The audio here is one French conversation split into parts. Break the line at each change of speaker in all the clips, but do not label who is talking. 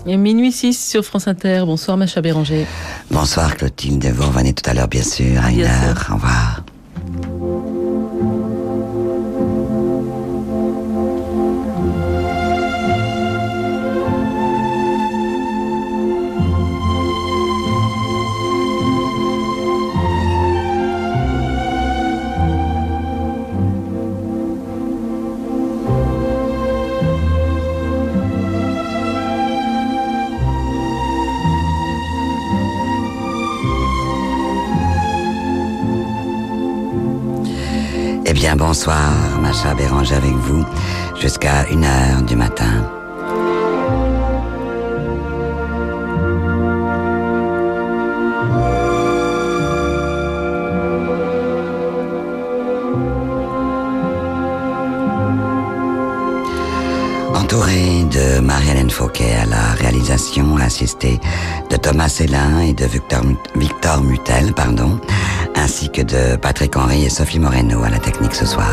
Et minuit 6 sur France Inter. Bonsoir Macha Béranger.
Bonsoir Clotilde, vous revenez tout à l'heure bien sûr, à 1h. Au revoir. Eh bien, bonsoir, Macha Béranger avec vous, jusqu'à 1h du matin. Entouré de Marie-Hélène Fauquet à la réalisation, assistée de Thomas Célin et de Victor Mutel, ainsi que de Patrick Henry et Sophie Moreno à la technique ce soir.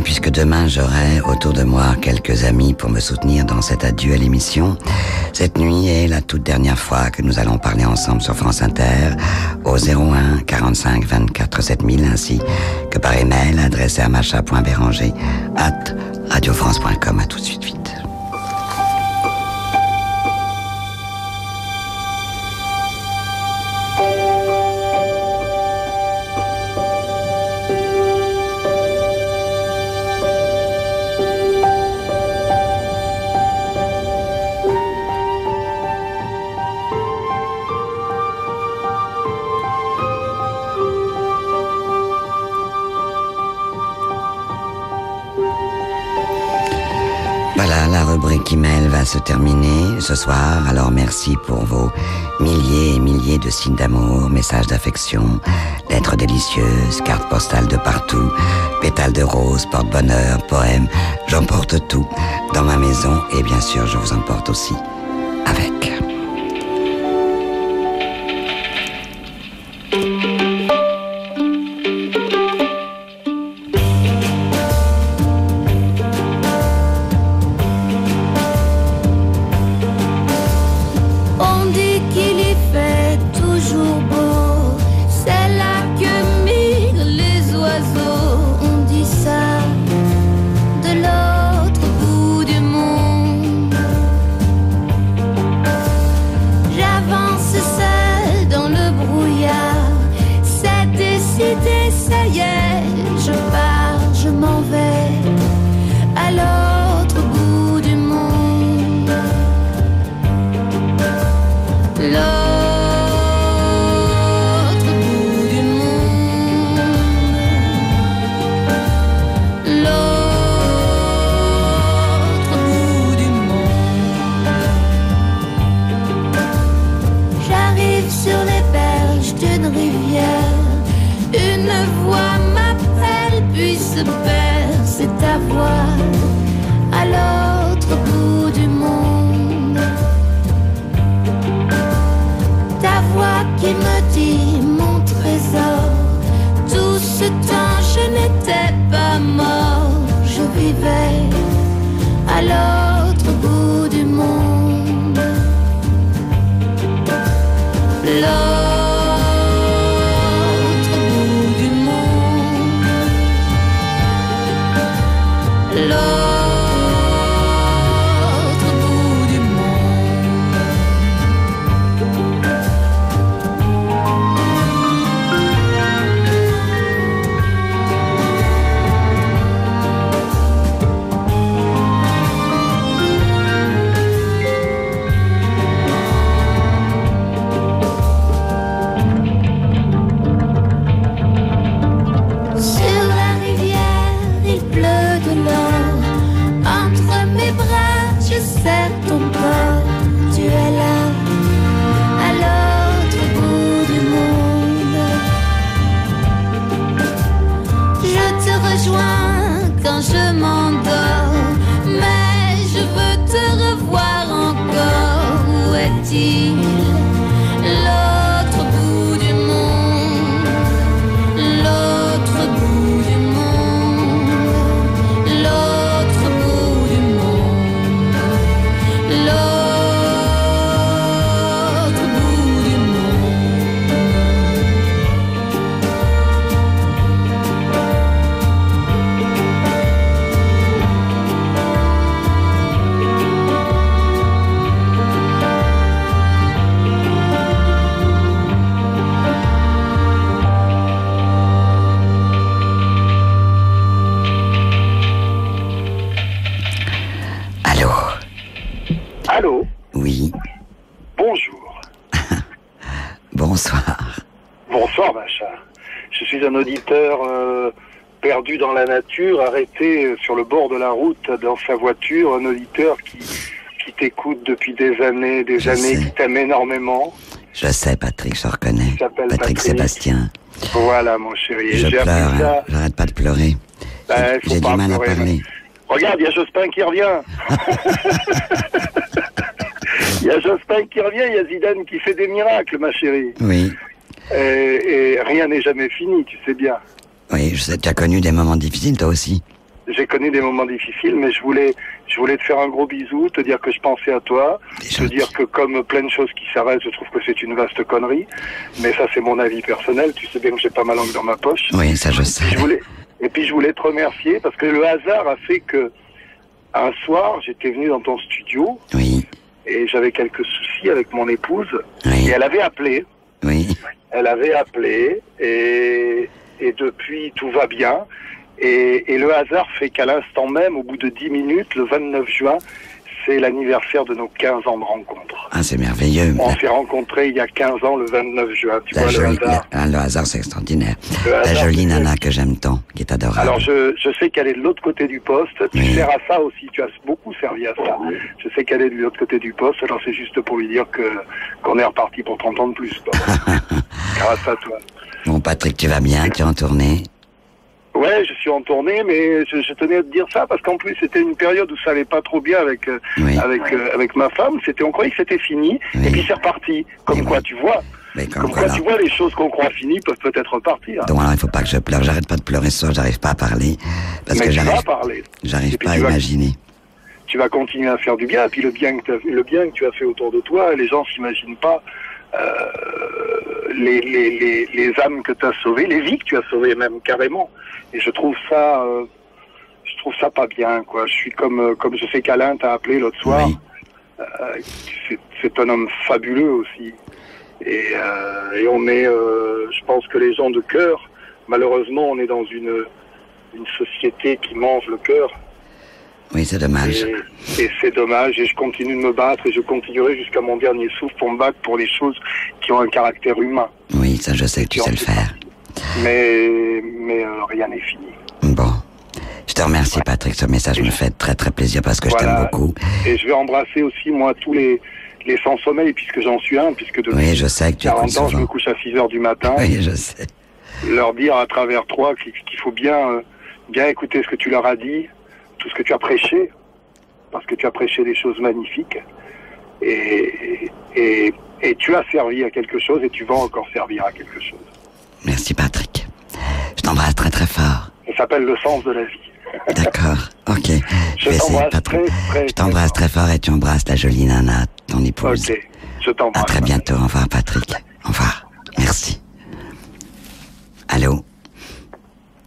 Puisque demain j'aurai autour de moi quelques amis pour me soutenir dans cet adieu à l'émission, cette nuit est la toute dernière fois que nous allons parler ensemble sur France Inter au 01 45 24 7000 ainsi que par email adressé à macha.béranger@radiofrance.com. À tout de suite vite. Voilà, la rubrique email va se terminer ce soir, alors merci pour vos milliers et milliers de signes d'amour, messages d'affection, lettres délicieuses, cartes postales de partout, pétales de roses, porte-bonheur, poèmes, j'emporte tout dans ma maison et bien sûr je vous emporte aussi avec.
Lord. Allô?
Oui.
Bonjour.
Bonsoir.
Bonsoir, Macha. Je suis un auditeur perdu dans la nature, arrêté sur le bord de la route dans sa voiture, un auditeur qui t'écoute depuis des années, qui t'aime énormément.
Je sais, Patrick, je reconnais. Patrick Sébastien.
Voilà, mon chéri.
Je pleure, hein. J'arrête pas de pleurer. J'ai du mal à parler.
Regarde, il y a Jospin qui revient. Il y a Jospin qui revient, il y a Zidane qui fait des miracles, ma chérie.
Oui.
Et rien n'est jamais fini, tu sais bien.
Oui, je sais, tu as connu des moments difficiles, toi aussi.
J'ai connu des moments difficiles, mais je voulais te faire un gros bisou, te dire que je pensais à toi, te dire que comme plein de choses qui s'arrêtent, je trouve que c'est une vaste connerie. Mais ça, c'est mon avis personnel. Tu sais bien que j'ai pas ma langue dans ma poche.
Oui, ça je sais.
Et puis je voulais te remercier parce que le hasard a fait que un soir, j'étais venu dans ton studio.
Oui.
Et j'avais quelques soucis avec mon épouse.
Oui.
Et elle avait appelé.
Oui.
Elle avait appelé et depuis tout va bien. Et le hasard fait qu'à l'instant même, au bout de 10 minutes, le 29 juin, c'est l'anniversaire de nos 15 ans de rencontre.
Ah, c'est merveilleux.
On s'est rencontrés il y a 15 ans, le 29 juin. Tu vois, le hasard.
Le hasard, c'est extraordinaire. La jolie nana que j'aime tant, qui est adorable.
Alors, je sais qu'elle est de l'autre côté du poste. Tu sers à ça aussi. Tu as beaucoup servi à ça. Je sais qu'elle est de l'autre côté du poste. Alors, c'est juste pour lui dire qu'on est reparti pour 30 ans de plus. Grâce à toi.
Bon, Patrick, tu vas bien? Tu es en tournée?
Ouais, je suis en tournée, mais je tenais à te dire ça parce qu'en plus c'était une période où ça allait pas trop bien avec ma femme. On croyait que c'était fini, et puis c'est reparti. Comme quoi, tu vois. Comme quoi, tu vois, les choses qu'on croit finies peuvent peut-être repartir.
Donc alors, il faut pas que je pleure. J'arrête pas de pleurer ce soir. J'arrive pas à parler parce que j'arrive pas à imaginer.
Tu vas continuer à faire du bien, et puis le bien que tu as fait autour de toi, les gens s'imaginent pas. Les âmes que tu as sauvées, les vies que tu as sauvées même carrément. Et je trouve ça pas bien, quoi. Je suis comme je sais qu'Alain t'a appelé l'autre soir. Oui. C'est un homme fabuleux aussi. Et on est, je pense que les gens de cœur, malheureusement, on est dans une société qui mange le cœur.
Oui, c'est dommage.
Et c'est dommage, et je continue de me battre, et je continuerai jusqu'à mon dernier souffle pour me battre pour les choses qui ont un caractère humain.
Oui, ça je sais que tu sais le faire.
Mais rien n'est fini.
Bon. Je te remercie, Patrick. Ce message me fait très très plaisir parce que je t'aime beaucoup.
Et je vais embrasser aussi, moi, tous les sans sommeil, puisque j'en suis un, puisque depuis
je sais que tu
40 ans, je me couche à 6h du matin.
Oui, je sais.
Leur dire à travers toi qu'il faut bien écouter ce que tu leur as dit, tout ce que tu as prêché, parce que tu as prêché des choses magnifiques, et tu as servi à quelque chose, et tu vas encore servir à quelque chose.
Merci, Patrick. Je t'embrasse très très fort.
Ça s'appelle le sens de la vie.
D'accord, ok.
Je t'embrasse
je t'embrasse très fort et tu embrasses la jolie nana, ton épouse.
Ok, je t'embrasse.
À très bientôt, au revoir, Patrick. Au revoir, merci. Allô?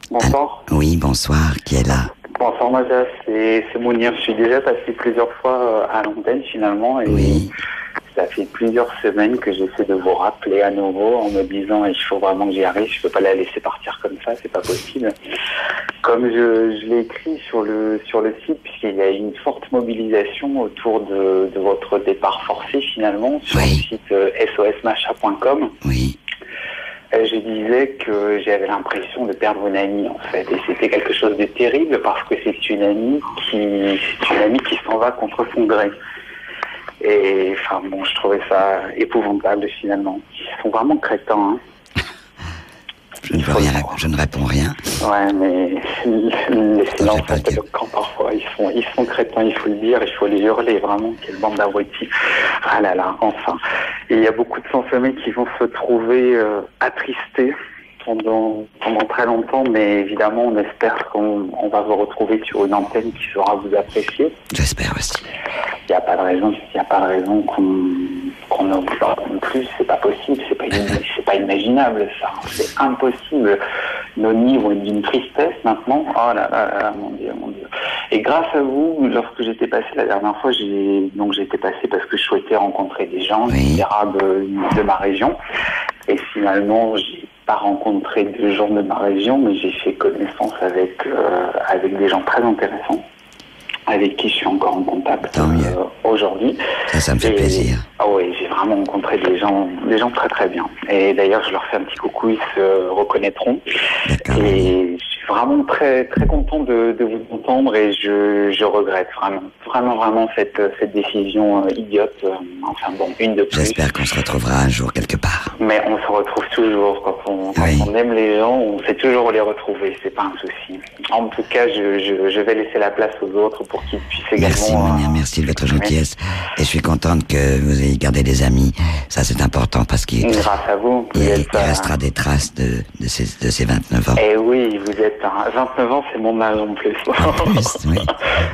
Bonsoir.
Oui, bonsoir, qui est là?
Bonsoir, Maja, c'est Mounir. Je suis déjà passé plusieurs fois à l'antenne finalement, et
oui.
Ça fait plusieurs semaines que j'essaie de vous rappeler à nouveau en me disant il faut vraiment que j'y arrive, je peux pas la laisser partir comme ça, c'est pas possible. Comme je l'ai écrit sur le site, puisqu'il y a une forte mobilisation autour de votre départ forcé finalement sur le site sosmacha.com.
Oui.
Je disais que j'avais l'impression de perdre une amie en fait, et c'était quelque chose de terrible parce que c'est une amie qui s'en va contre son gré. Et enfin bon, je trouvais ça épouvantable finalement. Ils sont vraiment crétins. Hein.
Je ne réponds rien.
Ouais, mais les silences sont éloquents parfois. Ils sont crétins, il faut le dire, il faut les hurler, vraiment. Quelle bande d'abrutis. Ah là là, enfin. Et il y a beaucoup de sans-sommeil qui vont se trouver attristés pendant très longtemps, mais évidemment, on espère qu'on va vous retrouver sur une antenne qui saura vous apprécier.
J'espère aussi.
Il n'y a pas de raison qu'on ne vous raconte plus, c'est pas possible, c'est pas imaginable ça, c'est impossible. Nos nids vont être d'une tristesse maintenant, oh là là, mon Dieu. Et grâce à vous, lorsque j'étais passé la dernière fois, j'étais passé parce que je souhaitais rencontrer des gens, etc. de ma région, et finalement, j'ai pas rencontré de gens de ma région, mais j'ai fait connaissance avec des gens très intéressants. avec qui je suis encore en contact aujourd'hui.
Ça me fait plaisir.
Oui, j'ai vraiment rencontré des gens très très bien. Et d'ailleurs, je leur fais un petit coucou, ils se reconnaîtront.
D'accord.
Et je suis vraiment très très content de vous entendre et je regrette vraiment cette décision idiote. Enfin bon, une de plus.
J'espère qu'on se retrouvera un jour quelque part.
Mais on se retrouve toujours quand on aime les gens, on sait toujours les retrouver, c'est pas un souci. En tout cas, je vais laisser la place aux autres pour qu'ils puissent également...
Merci Monia, merci de votre gentillesse. Et je suis contente que vous ayez gardé des amis. Ça, c'est important parce qu'il
grâce à vous,
il restera des traces de ces 29 ans.
Eh oui, vous êtes 29 ans, c'est mon âge en plus.
Oui.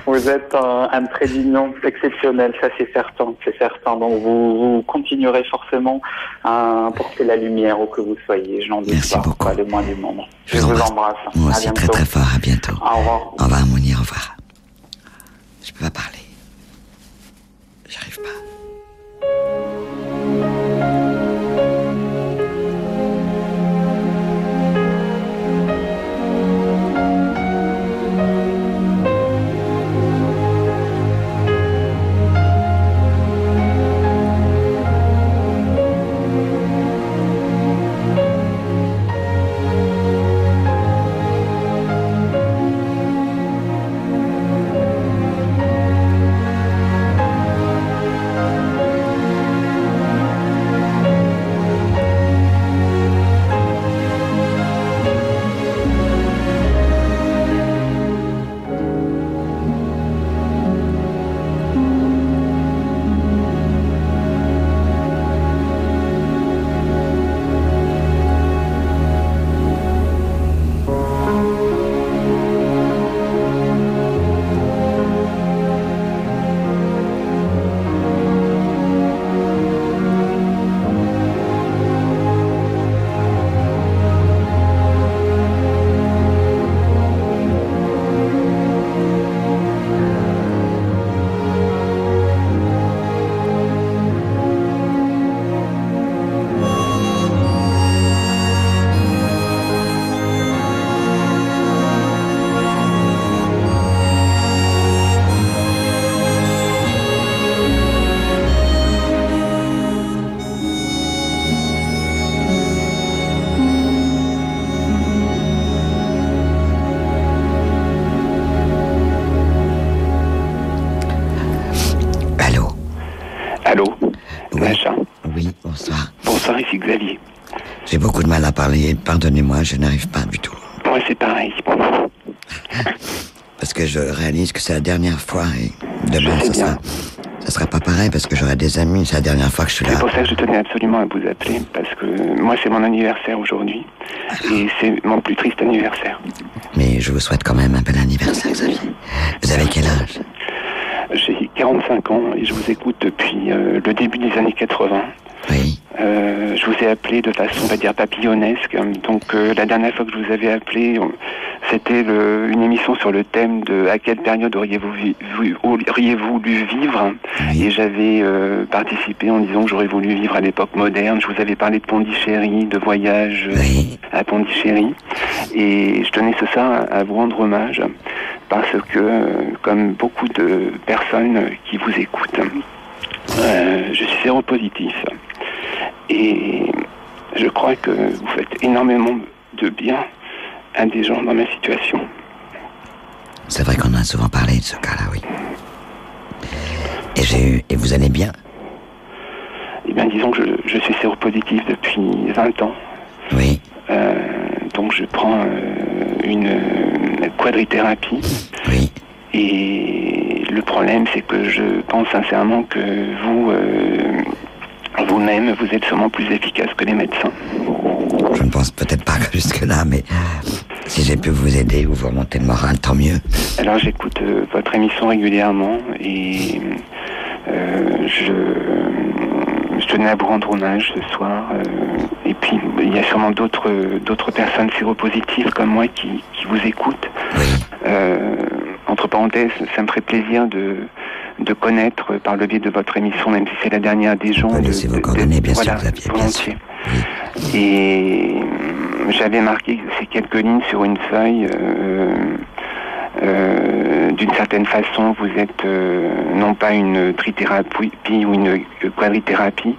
Vous êtes un trait d'union exceptionnel, ça c'est certain. Donc vous continuerez forcément à porter la lumière où que vous soyez. Je n'en doute
Merci beaucoup.
pas le moins du monde.
Je vous embrasse. Moi aussi, très très fort. À bientôt.
Au revoir.
Au revoir, Monia, au revoir. Je peux pas parler. J'arrive pas.
Xavier.
J'ai beaucoup de mal à parler, pardonnez-moi, je n'arrive pas du tout.
Moi, c'est pareil.
Parce que je réalise que c'est la dernière fois et demain, ça sera pas pareil parce que j'aurai des amis, c'est la dernière fois que je suis là.
C'est pour ça que je tenais absolument à vous appeler, parce que moi, c'est mon anniversaire aujourd'hui. Et c'est mon plus triste anniversaire.
Mais je vous souhaite quand même un bel anniversaire, Xavier. Vous avez quel âge?
J'ai 45 ans et je vous écoute depuis le début des années 80.
Oui.
Je vous ai appelé de façon, on va dire, papillonnesque. Donc, la dernière fois que je vous avais appelé, c'était une émission sur le thème de à quelle période auriez-vous voulu vivre. Oui. Et j'avais participé en disant que j'aurais voulu vivre à l'époque moderne. Je vous avais parlé de Pondichéry, de voyage à Pondichéry. Et je tenais ce soir à vous rendre hommage parce que, comme beaucoup de personnes qui vous écoutent, je suis séropositif. Et je crois que vous faites énormément de bien à des gens dans ma situation.
C'est vrai qu'on a souvent parlé de ce cas-là, oui. Et vous allez bien?
Eh bien, disons que je suis séropositif depuis 20 ans.
Oui.
Donc je prends une quadrithérapie.
Oui.
Et le problème, c'est que je pense sincèrement que vous-même, vous êtes sûrement plus efficace que les médecins.
Je ne pense peut-être pas jusque-là, mais si j'ai pu vous aider ou vous remonter le moral, tant mieux.
Alors j'écoute votre émission régulièrement et je tenais à vous rendre hommage ce soir. Et puis il y a sûrement d'autres personnes séropositives comme moi qui vous écoutent.
Oui.
Entre parenthèses, ça me ferait plaisir de connaître par le biais de votre émission, même si c'est la dernière des gens.
Laissez vos coordonnées, bien sûr, Xavier, bien sûr.
Oui. Et j'avais marqué ces quelques lignes sur une feuille d'une certaine façon, vous êtes non pas une trithérapie ou une quadrithérapie,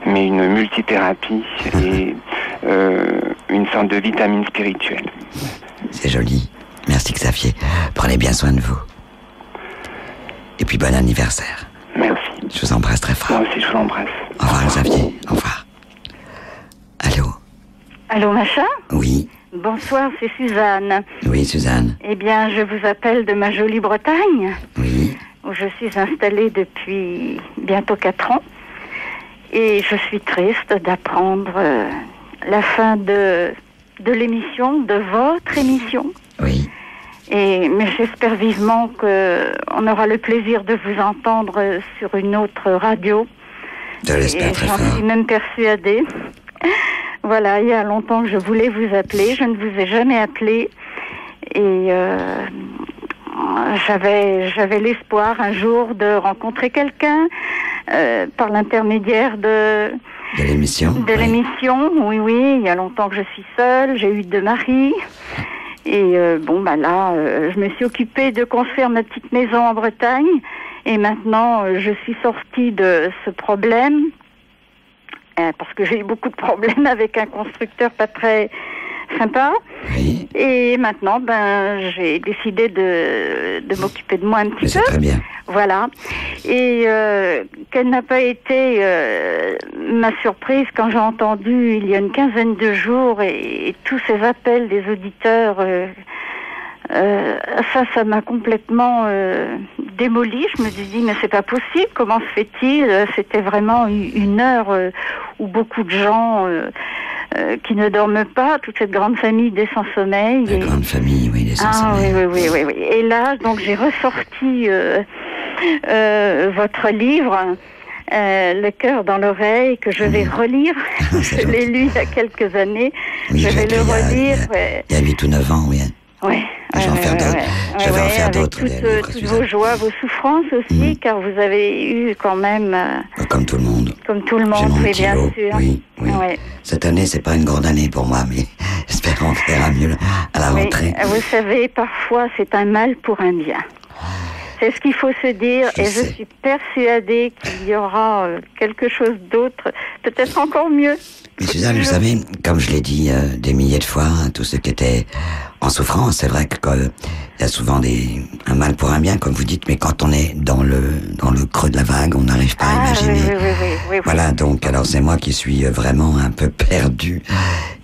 mais une multithérapie et une sorte de vitamine spirituelle.
C'est joli. Merci Xavier. Prenez bien soin de vous. Et puis bon anniversaire.
Merci.
Je vous embrasse très fort.
Moi aussi, je vous embrasse.
Au revoir Xavier. Au revoir. Allô?
Allô, Macha?
Oui.
Bonsoir, c'est Suzanne.
Oui, Suzanne.
Eh bien, je vous appelle de ma jolie Bretagne,
Oui.
où je suis installée depuis bientôt 4 ans. Et je suis triste d'apprendre la fin de l'émission, de votre émission.
Oui.
Mais j'espère vivement qu'on aura le plaisir de vous entendre sur une autre radio.
Je l'espère très fort.
J'en suis même persuadée. Voilà, il y a longtemps que je voulais vous appeler, je ne vous ai jamais appelé. Et j'avais l'espoir un jour de rencontrer quelqu'un par l'intermédiaire de
l'émission.
De l'émission, oui, il y a longtemps que je suis seule, j'ai eu 2 maris. Et là, je me suis occupée de construire ma petite maison en Bretagne. Et maintenant, je suis sortie de ce problème. Parce que j'ai eu beaucoup de problèmes avec un constructeur pas très sympa.
Oui.
Et maintenant, j'ai décidé de m'occuper de moi un petit peu.
C'est très bien.
Voilà. Et quelle n'a pas été ma surprise quand j'ai entendu il y a une quinzaine de jours et tous ces appels des auditeurs. Ça m'a complètement démolie. Je me suis dit, mais c'est pas possible. Comment se fait-il? C'était vraiment une heure où beaucoup de gens qui ne dorment pas, toute cette grande famille des sans sommeil.
La grande famille, oui, des sans sommeil.
Oui. Et là, donc, j'ai ressorti votre livre. Le cœur dans l'oreille, que je vais relire. Je l'ai lu il y a quelques années.
Oui,
je vais le relire.
Il y a 8 ou 9 ans, oui.
Oui.
Je vais en faire d'autres. Je vais en faire d'autres.
Toutes vos joies, vos souffrances aussi, car vous avez eu quand même...
comme tout le monde.
Comme tout le monde, oui, bien sûr.
Oui. Ouais. Cette année, c'est pas une grande année pour moi, mais j'espère qu'on fera mieux à la rentrée.
Vous savez, parfois, c'est un mal pour un bien. C'est ce qu'il faut se dire, je suis persuadée qu'il y aura quelque chose d'autre, peut-être encore mieux.
Mais Suzanne, vous savez, comme je l'ai dit des milliers de fois, tous ceux qui étaient en souffrance, c'est vrai qu'il y a souvent un mal pour un bien, comme vous dites, mais quand on est dans le creux de la vague, on n'arrive pas à imaginer.
Oui.
Voilà, donc, alors c'est moi qui suis vraiment un peu perdu.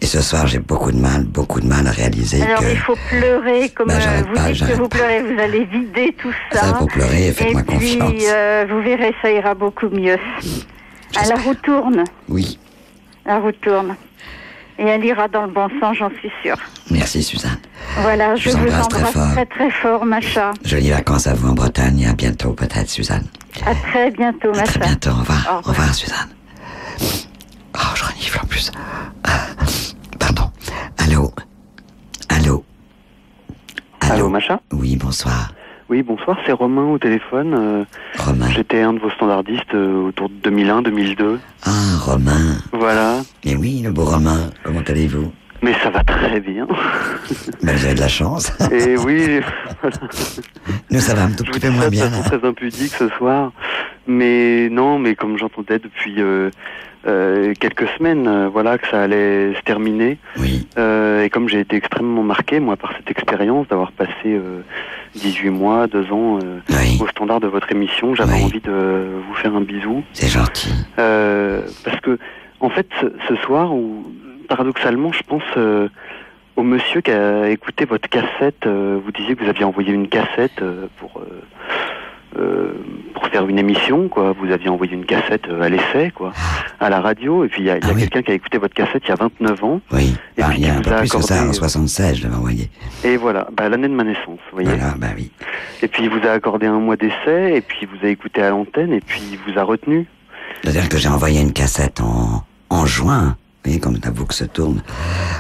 Et ce soir, j'ai beaucoup de mal à réaliser
alors, il faut pleurer, comme vous dites que vous pleurez, vous allez vider tout ça.
Ça, faut pleurer, faites-moi confiance.
Et puis, vous verrez, ça ira beaucoup mieux. La roue tourne.
Oui.
La roue tourne. Et elle ira dans le bon sens, j'en suis sûre.
Merci, Suzanne.
Voilà, je vous embrasse
très,
très fort, Macha.
Jolies vacances à vous en Bretagne. À bientôt, peut-être, Suzanne.
À très bientôt, Macha.
À très bientôt. Au revoir. Au revoir, Suzanne. Oh, je renifle en plus. Pardon. Allô,
Macha?
Oui, bonsoir.
Oui, bonsoir, c'est Romain au téléphone.
Romain.
J'étais un de vos standardistes autour de 2001-2002.
Ah, Romain.
Voilà.
Mais oui, le beau Romain, comment allez-vous?
Mais ça va très bien.
Ben, vous avez de la chance.
Et oui, voilà.
Nous, ça va un tout petit peu moins bien.
C'est très impudique ce soir. Mais non, mais comme j'entendais depuis quelques semaines, voilà, que ça allait se terminer.
Oui.
Et comme j'ai été extrêmement marqué, moi, par cette expérience d'avoir passé 18 mois, 2 ans au standard de votre émission, j'avais envie de vous faire un bisou.
C'est gentil.
Parce que, en fait, ce soir, paradoxalement, je pense au monsieur qui a écouté votre cassette. Vous disiez que vous aviez envoyé une cassette pour faire une émission, quoi. Vous aviez envoyé une cassette à l'essai, quoi, à la radio. Et puis il y a quelqu'un qui a écouté votre cassette il y a 29 ans.
Oui.
Et
il y a un peu plus que ça, en 76, je l'avais envoyé.
Et voilà, l'année de ma naissance, vous voyez.
Voilà, oui.
Et puis il vous a accordé un mois d'essai, et puis il vous a écouté à l'antenne, et puis il vous a retenu.
C'est-à-dire que j'ai envoyé une cassette en juin. Vous voyez, comme la boucle se tourne.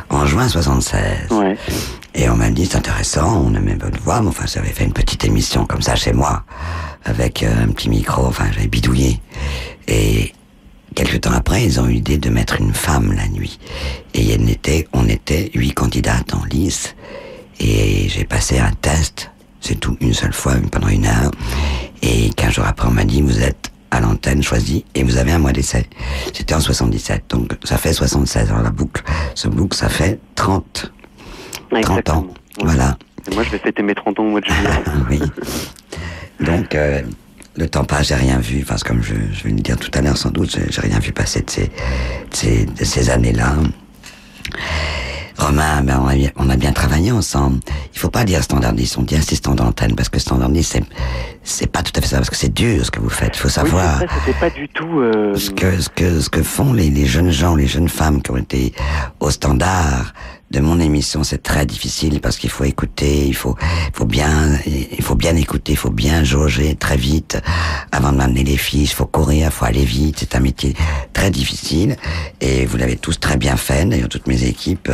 En juin 76.
Ouais.
Et on m'a dit, c'est intéressant, on aimait votre voix, mais enfin, j'avais fait une petite émission comme ça chez moi, avec un petit micro, enfin, j'avais bidouillé. Et quelques temps après, ils ont eu l'idée de mettre une femme la nuit. Et on était 8 candidates en lice, et j'ai passé un test C'est tout, une seule fois, pendant 1 heure. Et 15 jours après, on m'a dit, vous êtes à l'antenne choisie et vous avez un mois d'essai. C'était en 77, donc ça fait 76. Alors ce boucle, ça fait 30 ans. Ouais. Voilà.
Et moi, je vais fêter mes 30 ans au mois de juillet.
Oui. Donc, le temps passe, j'ai rien vu. Enfin, comme je vais le dire tout à l'heure, sans doute, j'ai rien vu passer de ces années-là. Romain, on a bien travaillé ensemble. Il faut pas dire standardiste, on dit assistant d'antenne, parce que standardiste, c'est pas tout à fait ça, parce que c'est dur ce que vous faites. Il faut savoir.
Oui, c'était pas du tout.
Ce que font les jeunes gens, les jeunes femmes qui ont été au standard de mon émission, c'est très difficile parce qu'il faut écouter, il faut bien écouter, il faut bien jauger très vite avant de m'amener les fiches, il faut courir, il faut aller vite, c'est un métier très difficile et vous l'avez tous très bien fait, d'ailleurs toutes mes équipes,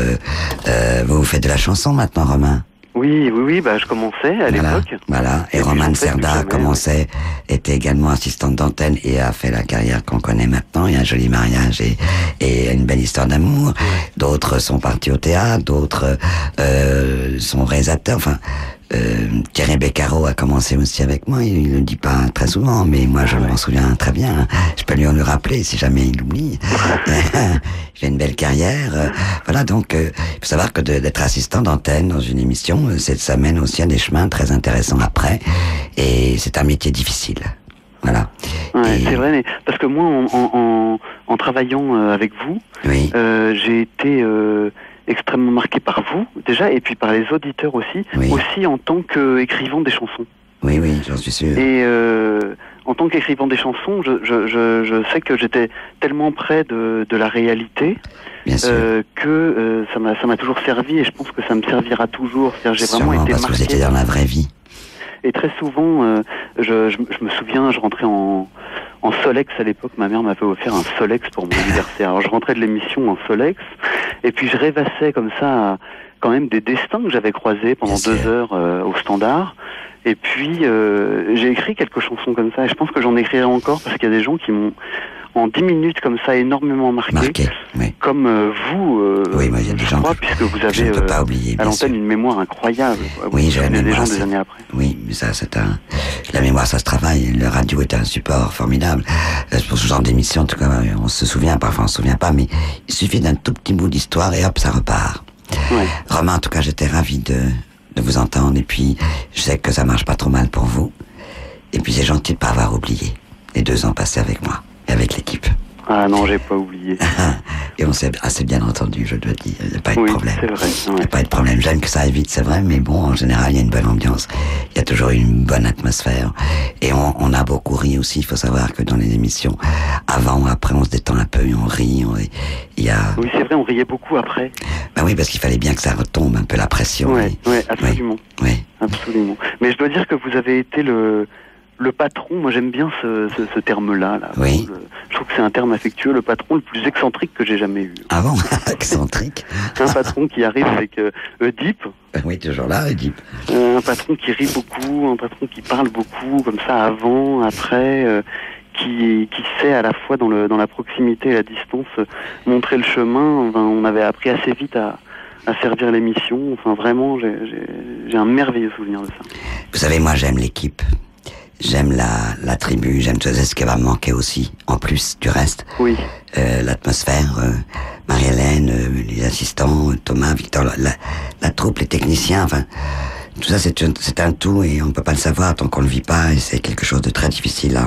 vous faites de la chanson maintenant, Romain?
Oui, je commençais à l'époque.
Voilà, et Romane Cerda commençait, était également assistante d'antenne et a fait la carrière qu'on connaît maintenant. Il y a un joli mariage et une belle histoire d'amour. D'autres sont partis au théâtre, d'autres sont réalisateurs. Enfin, Thierry Beccaro a commencé aussi avec moi. Il le dit pas très souvent, mais moi je m'en souviens très bien. Je peux lui le rappeler si jamais il l'oublie. J'ai une belle carrière. Voilà, donc il faut savoir que d'être assistant d'antenne dans une émission, ça mène aussi à des chemins très intéressants après. Et c'est un métier difficile. Voilà.
Ouais, c'est vrai, mais parce que moi, en travaillant avec vous,
oui.
J'ai été extrêmement marqué par vous, déjà, et puis par les auditeurs aussi,
oui.
aussi en tant qu'écrivant des chansons.
Oui, j'en suis sûr.
Et en tant qu'écrivant des chansons, je sais que j'étais tellement près de la réalité que ça m'a toujours servi, et je pense que ça me servira toujours. C'est-à-dire, j'ai vraiment été
parce
marqué.
Que vous étiez dans la vraie vie.
Et très souvent, je me souviens, je rentrais en Solex à l'époque. Ma mère m'avait offert un Solex pour mon anniversaire. Alors je rentrais de l'émission en Solex, et puis je rêvassais comme ça à, quand même des destins que j'avais croisés pendant 2 heures au Standard. Et puis j'ai écrit quelques chansons comme ça, et je pense que j'en écrirai encore parce qu'il y a des gens qui m'ont en 10 minutes comme ça énormément marqué. Oui. Comme vous,
oui, moi, il y a des gens
puisque vous avez
pas oublier,
à l'antenne une mémoire incroyable.
Oui, j'ai la mémoire.
Des gens des années après.
Oui, mais ça, la mémoire, ça se travaille. Le radio est un support formidable. Pour ce genre d'émission, en tout cas, on se souvient, parfois on se souvient pas, mais il suffit d'un tout petit bout d'histoire et hop, ça repart.
Ouais.
Romain, en tout cas, j'étais ravi de vous entendre, et puis je sais que ça marche pas trop mal pour vous. Et puis c'est gentil de pas avoir oublié les 2 ans passés avec moi et avec l'équipe.
Ah non, j'ai pas oublié.
Et on s'est assez bien entendu, je dois dire. Il n'y a pas eu de problème.
C'est vrai.
Il n'y a pas eu de problème. J'aime que ça aille vite, c'est vrai, mais bon, en général, il y a une bonne ambiance. Il y a toujours une bonne atmosphère. Et on a beaucoup ri aussi. Il faut savoir que dans les émissions, avant ou après, on se détend un peu et on rit. Il y a...
Oui, c'est vrai, on riait beaucoup après.
Ben oui, parce qu'il fallait bien que ça retombe un peu la pression.
Oui, absolument.
Oui.
Absolument. Mais je dois dire que vous avez été le patron, moi j'aime bien ce terme-là. Là.
Oui.
Je trouve que c'est un terme affectueux, le patron le plus excentrique que j'ai jamais eu.
Ah bon? Excentrique?
Un patron qui arrive avec Oedipe.
Oui, toujours là, Oedipe.
Un patron qui rit beaucoup, un patron qui parle beaucoup, comme ça, avant, après, qui sait à la fois dans la proximité et la distance montrer le chemin. Enfin, on avait appris assez vite à servir l'émission. Enfin, vraiment, j'ai un merveilleux souvenir de ça.
Vous savez, moi j'aime l'équipe. J'aime la tribu, j'aime tout ce qui va me manquer aussi, en plus du reste.
Oui.
L'atmosphère, Marie-Hélène, les assistants, Thomas, Victor, la troupe, les techniciens, enfin, tout ça c'est un tout et on ne peut pas le savoir tant qu'on ne le vit pas et c'est quelque chose de très difficile.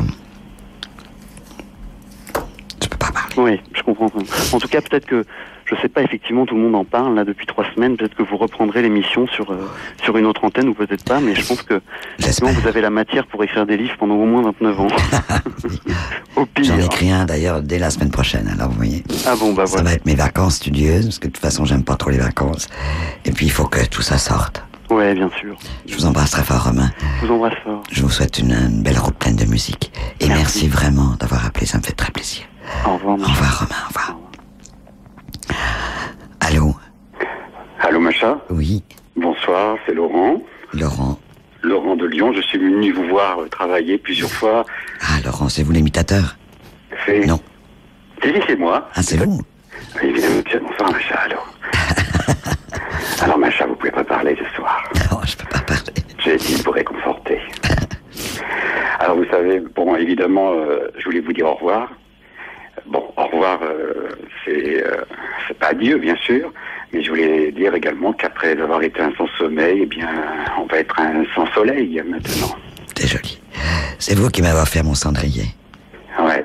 Je peux pas parler.
Oui, je comprends. En tout cas, peut-être que, je sais pas, effectivement, tout le monde en parle là depuis 3 semaines. Peut-être que vous reprendrez l'émission sur une autre antenne ou peut-être pas, mais je pense que sinon vous avez la matière pour écrire des livres pendant au moins 29 ans. Au pire.
J'en écris un d'ailleurs dès la semaine prochaine, alors vous voyez.
Ah bon, bah
ça
voilà.
va être mes vacances studieuses, parce que de toute façon j'aime pas trop les vacances. Et puis il faut que tout ça sorte.
Ouais, bien sûr.
Je vous embrasse très fort, Romain.
Je vous embrasse fort.
Je vous souhaite une belle route pleine de musique. Et merci vraiment d'avoir appelé, ça me fait très plaisir.
Au revoir.
Au revoir, Romain, au revoir. Allô?
Allô, Macha?
Oui.
Bonsoir, c'est Laurent. Laurent de Lyon, je suis venu vous voir travailler plusieurs fois.
Ah, Laurent, c'est vous l'imitateur? Non.
C'est moi.
Ah, c'est vous?
Oui, évidemment, bonsoir, Macha, allô. Alors, Macha, vous pouvez pas parler ce soir.
Non, je peux pas parler.
J'ai essayé de vous réconforter. Alors vous savez, bon, évidemment, je voulais vous dire au revoir. Bon, au revoir, c'est pas adieu, bien sûr, mais je voulais dire également qu'après avoir été un sans sommeil, eh bien, on va être un sans soleil maintenant.
C'est joli. C'est vous qui m'avez offert mon cendrier.
Ouais.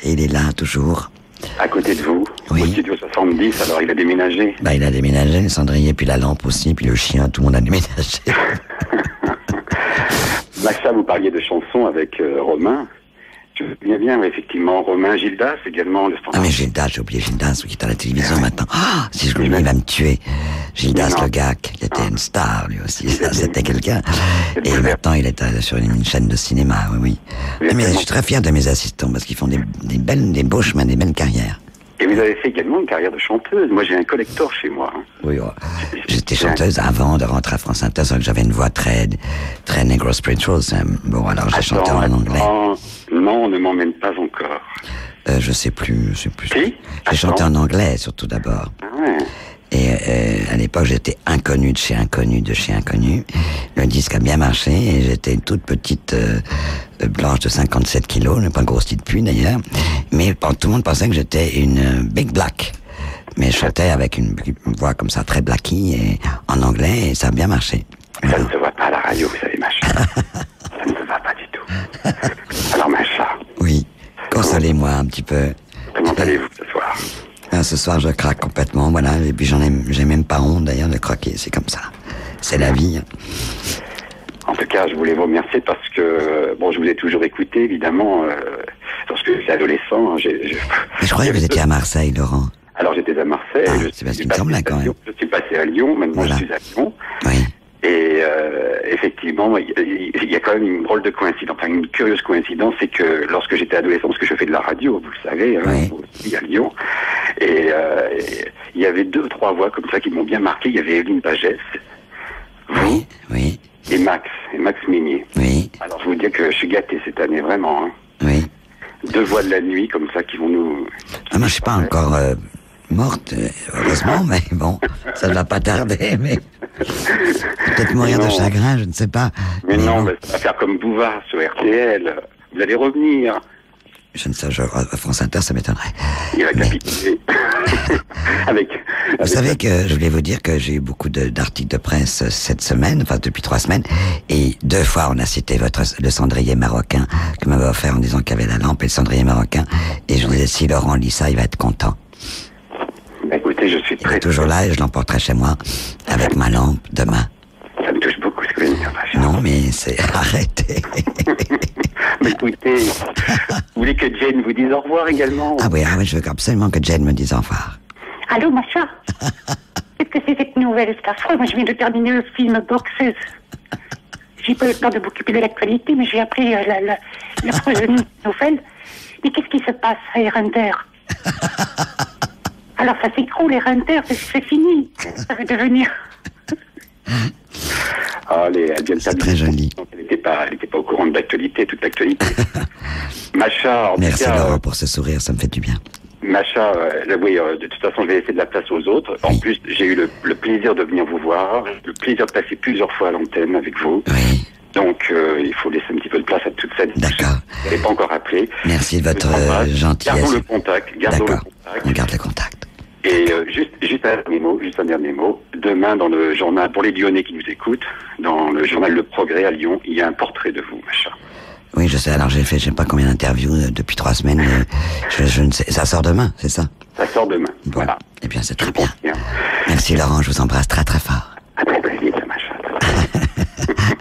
Et il est là, toujours.
À côté de vous,
oui.
Au studio 70, alors il a déménagé.
Bah, il a déménagé, le cendrier, puis la lampe aussi, puis le chien, tout le monde a déménagé.
Macha, vous parliez de chansons avec Romain. Je me souviens bien, effectivement, Romain Gildas, également le standard.
Ah mais Gildas, j'ai oublié Gildas, qui est à la télévision maintenant. Ah, si je l'oublie, il va me tuer. Gildas, le gars, qui était une star, lui aussi. Ça, c'était quelqu'un. Et maintenant, il est sur une chaîne de cinéma, oui. Mais je suis très fier de mes assistants, parce qu'ils font des beaux chemins, des belles carrières.
Et vous avez fait également une carrière de chanteuse. Moi, j'ai un collector chez moi.
Oui, j'étais chanteuse avant de rentrer à France Inter, sauf que j'avais une voix très negro spiritual. Bon, alors j'ai chanté en anglais.
Non, ne m'emmène pas encore.
Je sais plus. Si? J'ai chanté en anglais, surtout d'abord.
Ah ouais.
Et à l'époque, j'étais inconnue de chez Inconnu. Le disque a bien marché et j'étais une toute petite blanche de 57 kilos, pas grossie depuis d'ailleurs. Mais tout le monde pensait que j'étais une big black. Mais je chantais avec une voix comme ça, très blacky, et en anglais, et ça a bien marché.
Ça ne se voit pas à la radio, vous savez, Macha. Ça ne se voit pas du tout. Alors, Macha.
Oui, consolez-moi un petit peu.
Comment allez-vous ce soir?
Ce soir, je craque complètement, voilà, et puis j'ai même pas honte d'ailleurs de craquer, c'est comme ça. C'est la vie.
En tout cas, je voulais vous remercier parce que, bon, je vous ai toujours écouté, évidemment, lorsque j'étais adolescent.
Mais je croyais que vous étiez à Marseille, Laurent.
Alors, j'étais à Marseille.
Ah, c'est parce qu'il me semblait quand même.
Je suis passé à Lyon, maintenant voilà. Je suis à Lyon.
Oui.
Et effectivement, il y a quand même une drôle de coïncidence, enfin une curieuse coïncidence, c'est que lorsque j'étais adolescent, parce que je fais de la radio, vous le savez,
oui.
Aussi à Lyon, et il y avait 2-3 voix comme ça qui m'ont bien marqué. Il y avait Evelyne Pagès, vous,
oui.
Et Max Minier.
Oui.
Alors je vous dis que je suis gâté cette année, vraiment. Hein.
Oui.
2 voix de la nuit comme ça qui vont nous...
moi je suis pas encore morte, heureusement, mais bon, ça ne va pas tarder, mais... Peut-être mourir de chagrin, je ne sais pas.
Mais non, ça va faire comme Bouvard sur RTL. Vous allez revenir.
Je ne sais, France Inter, ça m'étonnerait.
Il va capituler.
Vous savez que je voulais vous dire que j'ai eu beaucoup d'articles de presse cette semaine, enfin depuis 3 semaines, et 2 fois on a cité le cendrier marocain que m'avait offert en disant qu'il y avait la lampe et le cendrier marocain, et je vous disais, si Laurent lit ça, il va être content.
Écoutez, je suis très...
Il est toujours là et je l'emporterai chez moi avec ma lampe demain.
Ça me touche beaucoup ce que vous venez de dire, Macha.
Non, mais c'est... Arrêtez.
Mais écoutez, vous voulez que Jane vous dise au revoir également?
Ah oui, je veux absolument que Jane me dise au revoir.
Allô, Macha? Qu'est-ce que c'est cette nouvelle? C'est affreux. Moi, je viens de terminer le film Boxeuse. J'ai pas eu le temps de m'occuper de l'actualité, mais j'ai appris la prochaine nouvelle. Mais qu'est-ce qui se passe à Erinter? Alors, ça s'écroule, Erinter, c'est fini. Ça va devenir...
C'est très joli.
Elle n'était pas au courant de l'actualité, toute l'actualité. Macha,
merci Laurent pour ce sourire, ça me fait du bien.
Macha, oui, de toute façon, je vais laisser de la place aux autres. En plus, j'ai eu le plaisir de venir vous voir, le plaisir de passer plusieurs fois à l'antenne avec vous.
Oui.
Donc, il faut laisser un petit peu de place à toute cette...
D'accord.
Vous n'avez pas encore appelé.
Merci de votre gentillesse.
Gardons le contact.
D'accord, on garde le contact.
Et juste un dernier mot. Demain, dans le journal, pour les Lyonnais qui nous écoutent, dans le journal Le Progrès à Lyon, il y a un portrait de vous, Macha.
Oui, je sais. Alors j'ai fait, je sais pas combien d'interviews depuis 3 semaines. Je ne sais. Ça sort demain, c'est ça?
Ça sort demain.
Bon.
Voilà.
Eh bien, c'est très bien. Merci Laurent, je vous embrasse très très fort.
À très très vite, Macha.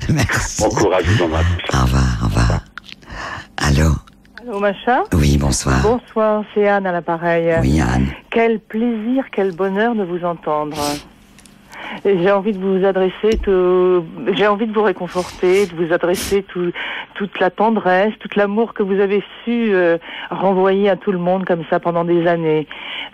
Merci.
Bon courage, je vous embrasse.
Au revoir. Allô?
Allô, Macha?
Oui, bonsoir.
Bonsoir, c'est Anne à l'appareil.
Oui, Anne.
Quel plaisir, quel bonheur de vous entendre. J'ai envie de vous adresser, j'ai envie de vous réconforter, de vous adresser toute la tendresse, tout l'amour que vous avez su renvoyer à tout le monde comme ça pendant des années.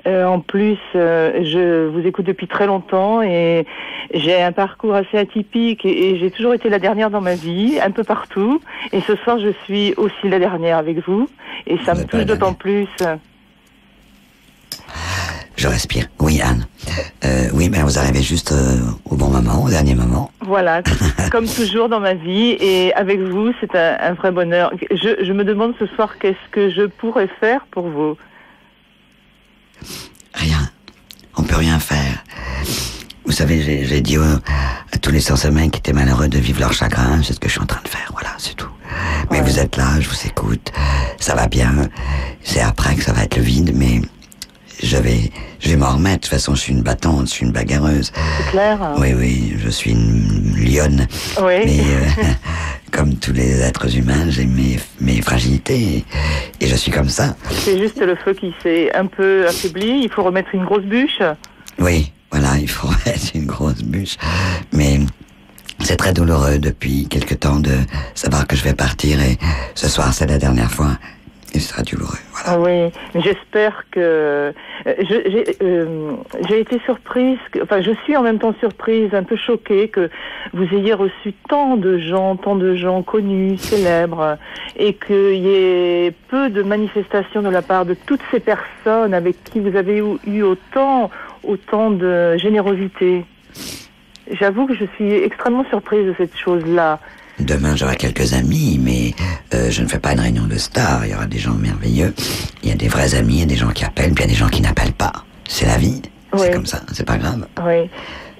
En plus, je vous écoute depuis très longtemps et j'ai un parcours assez atypique et j'ai toujours été la dernière dans ma vie, un peu partout. Et ce soir, je suis aussi la dernière avec vous et ça me touche d'autant plus.
Je respire. Oui, Anne. Oui, mais vous arrivez juste au bon moment, au dernier moment.
Voilà, comme toujours dans ma vie. Et avec vous, c'est un vrai bonheur. Je me demande ce soir qu'est-ce que je pourrais faire pour vous.
Rien. On peut rien faire. Vous savez, j'ai dit à tous les sans-sommeil qui étaient malheureux de vivre leur chagrin. C'est ce que je suis en train de faire. Voilà, c'est tout. Mais vous êtes là, je vous écoute. Ça va bien. C'est après que ça va être le vide, mais je vais m'en remettre. De toute façon, je suis une battante, je suis une bagarreuse.
C'est clair. Hein.
Oui, je suis une lionne.
Oui.
Mais comme tous les êtres humains, j'ai mes fragilités et je suis comme ça.
C'est juste le feu qui s'est un peu affaibli. Il faut remettre une grosse bûche.
Oui, voilà, il faut mettre une grosse bûche. Mais c'est très douloureux depuis quelque temps de savoir que je vais partir et ce soir, c'est la dernière fois. Et ce sera douloureux, voilà.
Ah oui, j'espère que... j'ai été surprise, je suis en même temps surprise, un peu choquée que vous ayez reçu tant de gens connus, célèbres, et qu'il y ait peu de manifestations de la part de toutes ces personnes avec qui vous avez eu autant de générosité. J'avoue que je suis extrêmement surprise de cette chose-là.
Demain, j'aurai quelques amis, mais je ne fais pas une réunion de stars. Il y aura des gens merveilleux. Il y a des vrais amis, il y a des gens qui appellent, puis il y a des gens qui n'appellent pas. C'est la vie. Oui. C'est comme ça, c'est pas grave.
Oui.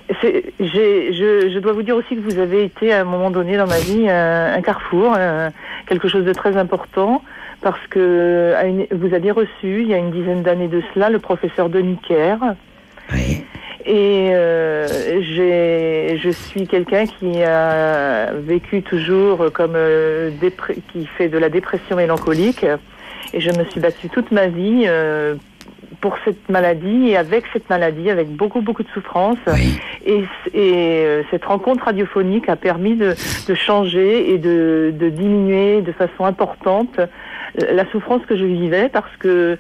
Je dois vous dire aussi que vous avez été, à un moment donné dans ma vie, un carrefour, quelque chose de très important, parce que vous aviez reçu, il y a une dizaine d'années de cela, le professeur Denis Kerr.
Oui.
Et je suis quelqu'un qui a vécu toujours comme qui fait de la dépression mélancolique, et je me suis battue toute ma vie pour cette maladie, et avec cette maladie, avec beaucoup de souffrance.
Oui.
Et cette rencontre radiophonique a permis de changer et de diminuer de façon importante la souffrance que je vivais, parce que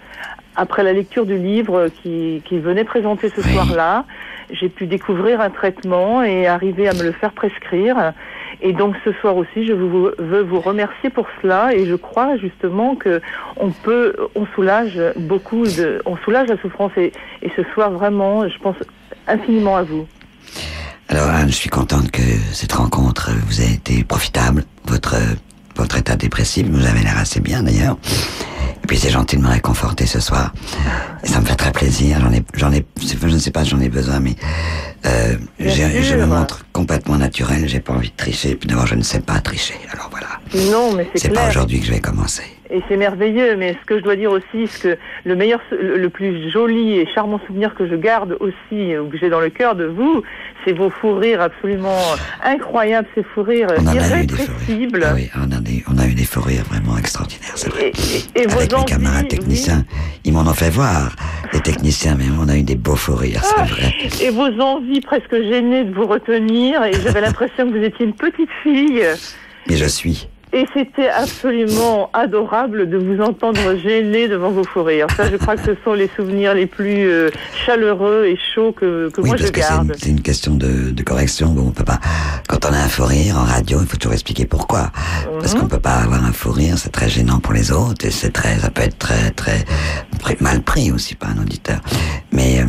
après la lecture du livre qui venait présenter ce soir-là, j'ai pu découvrir un traitement et arriver à me le faire prescrire. Et donc ce soir aussi, je veux vous remercier pour cela, et je crois justement que on soulage on soulage la souffrance, et ce soir vraiment, je pense infiniment à vous.
Alors Anne, je suis contente que cette rencontre vous ait été profitable. Votre état dépressif, vous avez l'air assez bien d'ailleurs. Et puis c'est gentil de me réconforter ce soir. Et ça me fait très plaisir. Je ne sais pas si j'en ai besoin, mais je me montre complètement naturel. J'ai pas envie de tricher. Puis d'abord, je ne sais pas tricher. Alors voilà.
Non, mais c'est clair.
C'est pas aujourd'hui que je vais commencer.
Et c'est merveilleux, mais ce que je dois dire aussi, c'est que le plus joli et charmant souvenir que je garde aussi, ou que j'ai dans le cœur de vous, c'est vos fous rires absolument incroyables, ces fous rires irrépressibles.
Ah oui, on a eu des fous rires vraiment extraordinaires, c'est vrai.
Et
avec mes camarades techniciens, ils m'en ont fait voir, les techniciens, mais on a eu des beaux fous rires, c'est vrai.
Et vos envies presque gênées de vous retenir, et j'avais l'impression que vous étiez une petite fille.
Mais je suis.
Et c'était absolument adorable de vous entendre gêner devant vos fous rires. Ça, je crois que ce sont les souvenirs les plus chaleureux et chauds que moi je garde.
C'est une question de correction. Bon, on peut pas. Quand on a un fou rire en radio, il faut toujours expliquer pourquoi. Parce qu'on peut pas avoir un fou rire, c'est très gênant pour les autres, et ça peut être très mal pris aussi par un auditeur. Mais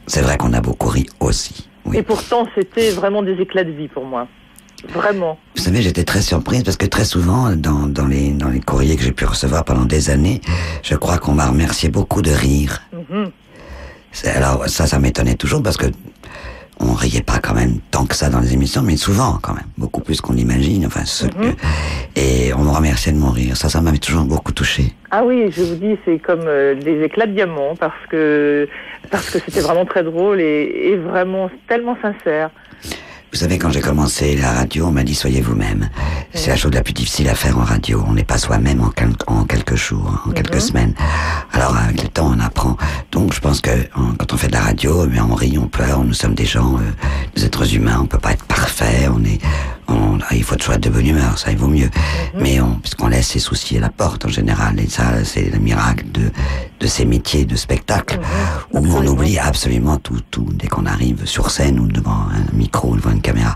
c'est vrai qu'on a beaucoup ri aussi. Oui.
Et pourtant, c'était vraiment des éclats de vie pour moi. Vraiment.
Vous savez, j'étais très surprise parce que très souvent, dans les courriers que j'ai pu recevoir pendant des années, je crois qu'on m'a remercié beaucoup de rire. Alors ça m'étonnait toujours parce que on riait pas quand même tant que ça dans les émissions, mais souvent quand même, beaucoup plus qu'on l'imagine. Enfin, et on me remerciait de mon rire. Ça m'avait toujours beaucoup touché.
Ah oui, je vous dis, c'est comme des éclats de diamant parce que c'était vraiment très drôle et vraiment tellement sincère.
Vous savez, quand j'ai commencé la radio, on m'a dit « Soyez vous-même ». C'est la chose la plus difficile à faire en radio. On n'est pas soi-même en quelques jours, en quelques semaines. Alors, avec le temps, on apprend. Donc, je pense que quand on fait de la radio, on rit, on pleure, nous sommes des gens, des êtres humains. On peut pas être parfait. Il faut toujours être de bonne humeur, ça, il vaut mieux. Mais puisqu'on laisse ses soucis à la porte, en général. Et ça, c'est le miracle de ces métiers de spectacle, où on oublie absolument tout. Dès qu'on arrive sur scène ou devant un micro ou devant une caméra.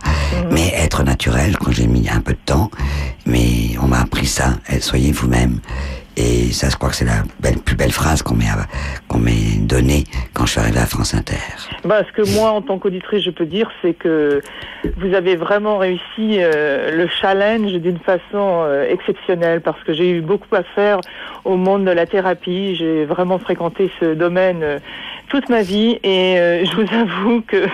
Mais être naturel, quand j'ai mis un peu de temps, mais on m'a appris ça, soyez vous-même. Et ça, je crois que c'est la plus belle phrase qu'on m'ait donnée quand je suis arrivé à France Inter.
Ce que moi, en tant qu'auditrice, je peux dire, c'est que vous avez vraiment réussi le challenge d'une façon exceptionnelle, parce que j'ai eu beaucoup à faire au monde de la thérapie. J'ai vraiment fréquenté ce domaine toute ma vie, et je vous avoue que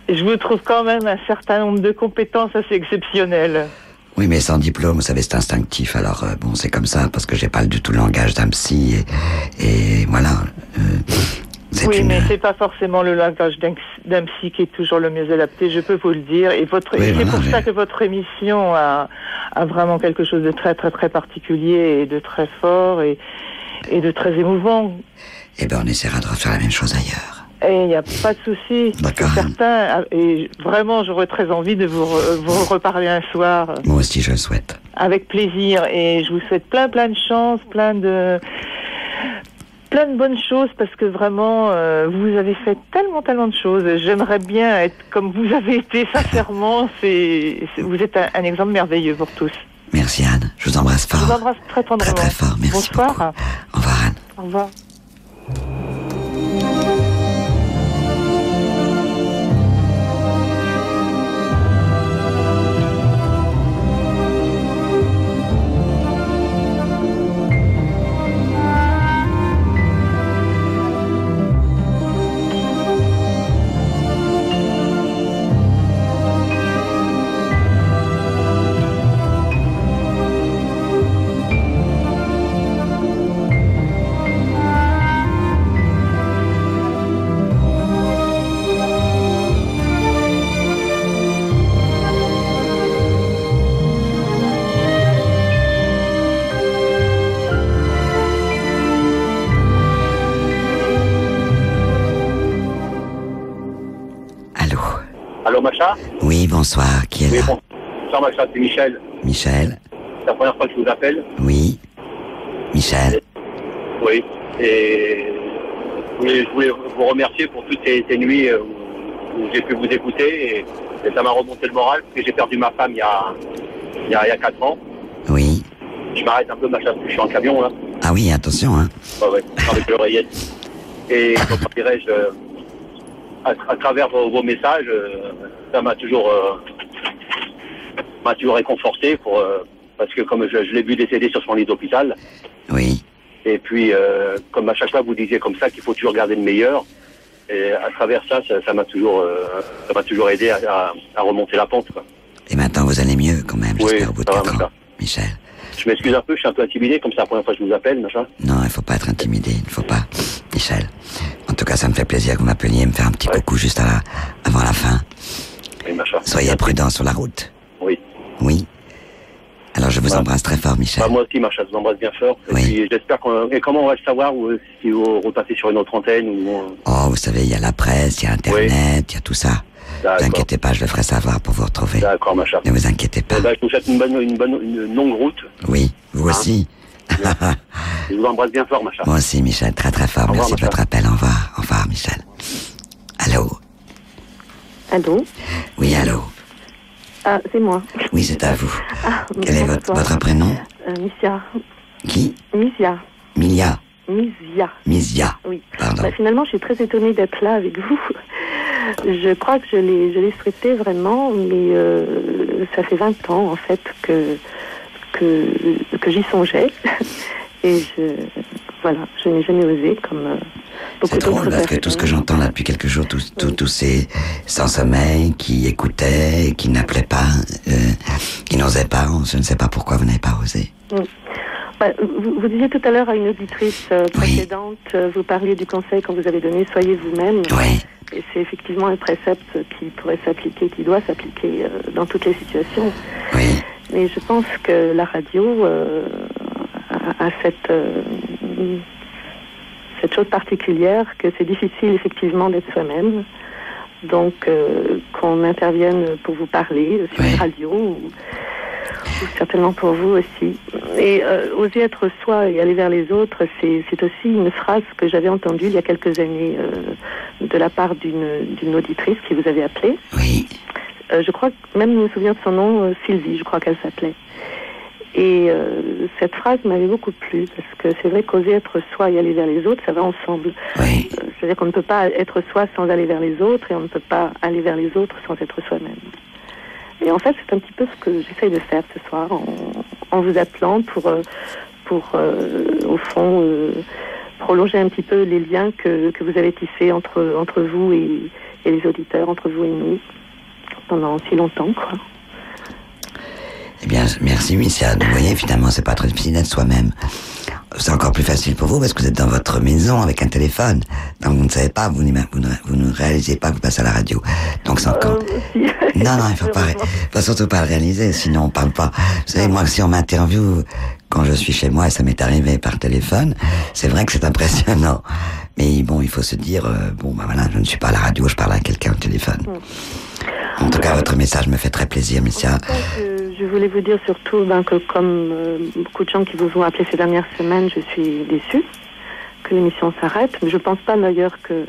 je vous trouve quand même un certain nombre de compétences assez exceptionnelles.
Oui, mais sans diplôme, vous savez, c'est instinctif. Alors, bon, c'est comme ça, parce que j'ai pas du tout le langage d'un psy, et voilà.
Oui, mais c'est pas forcément le langage d'un psy qui est toujours le mieux adapté, je peux vous le dire. Et c'est pour ça que votre émission a vraiment quelque chose de très, très, très particulier, et de très fort, et de très émouvant.
Eh ben, on essaiera de refaire la même chose ailleurs.
Et il n'y a pas de souci.
D'accord.
Certains, et vraiment, j'aurais très envie de vous reparler un soir.
Moi aussi, je le souhaite.
Avec plaisir. Et je vous souhaite plein de chance, plein de bonnes choses, parce que vraiment, vous avez fait tellement de choses. J'aimerais bien être comme vous avez été, sincèrement. Vous êtes un exemple merveilleux pour tous.
Merci Anne. Je vous embrasse fort.
Je vous embrasse très tendrement.
Très, très fort. Merci
Bonsoir.
beaucoup. Au revoir Anne.
Au revoir.
Allô, Macha?
Oui, bonsoir. Qui est là?
Bonsoir, Macha, c'est Michel.
Michel?
C'est la première fois que je vous appelle.
Oui. Michel?
Oui. Et je voulais vous remercier pour toutes ces nuits où j'ai pu vous écouter. Et ça m'a remonté le moral, parce que j'ai perdu ma femme il y a 4 ans.
Oui.
Je m'arrête un peu, Macha, parce que je suis en camion, là.
Ah oui, attention, hein.
Ouais, avec l'oreillette. Et comment dirais-je... À travers vos messages, ça m'a toujours réconforté parce que comme je l'ai vu décéder sur son lit d'hôpital.
Oui.
Et puis comme à chaque fois vous disiez comme ça qu'il faut toujours garder le meilleur. Et à travers ça m'a toujours aidé à remonter la pente, quoi.
Et maintenant vous allez mieux quand même, j'espère, au bout de 4 ans. Michel.
Je m'excuse un peu, je suis un peu intimidé, comme c'est la première fois que je vous appelle, machin.
Non, il faut pas être intimidé, il ne faut pas. Michel. En tout cas, ça me fait plaisir que vous m'appeliez, me faire un petit coucou juste avant la fin.
Oui, Macha.
Soyez prudent sur la route.
Oui.
Oui. Alors, je vous embrasse très fort, Michel.
Moi aussi, Macha, je vous embrasse bien fort. Et puis, j'espère Et comment on va le savoir si vous repassez sur une autre antenne ou...
Oh, vous savez, il y a la presse, il y a Internet, il y a tout ça. Ne vous inquiétez pas, je le ferai savoir pour vous retrouver.
D'accord, Macha.
Ne vous inquiétez pas.
Je vous souhaite une longue route.
Oui, vous aussi.
Je vous embrasse bien fort, Macha.
Moi aussi, Michel, très très fort. Merci de votre appel. Au revoir. Au revoir, Michel. Allô?
Allô?
Oui, allô?
Ah, c'est moi.
Oui, c'est à vous. Quel est votre prénom?
Misia.
Qui?
Misia.
Milia.
Misia.
Misia.
Oui.
Pardon.
Finalement, je suis très étonnée d'être là avec vous. Je crois que je l'ai souhaité vraiment, mais ça fait 20 ans, en fait, que j'y songeais. Et je n'ai jamais osé, comme beaucoup d'autres personnes.
C'est drôle, parce que tout ce que j'entends là depuis quelques jours, tous ces sans sommeil, qui écoutaient, qui n'appelaient pas, qui n'osaient pas, je ne sais pas pourquoi vous n'avez pas osé.
Vous disiez tout à l'heure à une auditrice précédente, vous parliez du conseil qu'on vous avait donné, soyez vous-même.
Oui. Et
c'est effectivement un précepte qui pourrait s'appliquer, qui doit s'appliquer dans toutes les situations.
Oui.
Mais je pense que la radio a cette chose particulière que c'est difficile effectivement d'être soi-même. Donc qu'on intervienne pour vous parler sur une radio ou certainement pour vous aussi. Et oser être soi et aller vers les autres, c'est aussi une phrase que j'avais entendue il y a quelques années de la part d'une auditrice qui vous avait appelé.
Oui.
Je crois que même je me souviens de son nom, Sylvie, je crois qu'elle s'appelait. Et cette phrase m'avait beaucoup plu, parce que c'est vrai qu'oser être soi et aller vers les autres, ça va ensemble.
Oui.
C'est-à-dire qu'on ne peut pas être soi sans aller vers les autres, et on ne peut pas aller vers les autres sans être soi-même. Et en fait, c'est un petit peu ce que j'essaye de faire ce soir, en vous appelant pour au fond, prolonger un petit peu les liens que vous avez tissés entre vous et les auditeurs, entre vous et nous, pendant si longtemps, quoi.
Eh bien, merci, Missia. Vous voyez, finalement, c'est pas très difficile d'être soi-même. C'est encore plus facile pour vous parce que vous êtes dans votre maison avec un téléphone. Donc, vous ne savez pas, vous ne réalisez pas que vous passez à la radio. Donc, c'est encore... Non, il faut surtout pas le réaliser, sinon on parle pas. Vous savez, moi, si on m'interviewe quand je suis chez moi, et ça m'est arrivé par téléphone, c'est vrai que c'est impressionnant. Mais bon, il faut se dire, voilà, je ne suis pas à la radio, je parle à quelqu'un au téléphone. En tout cas, votre message me fait très plaisir, Missia.
Je voulais vous dire surtout que comme beaucoup de gens qui vous ont appelé ces dernières semaines, je suis déçue que l'émission s'arrête. Mais je ne pense pas d'ailleurs que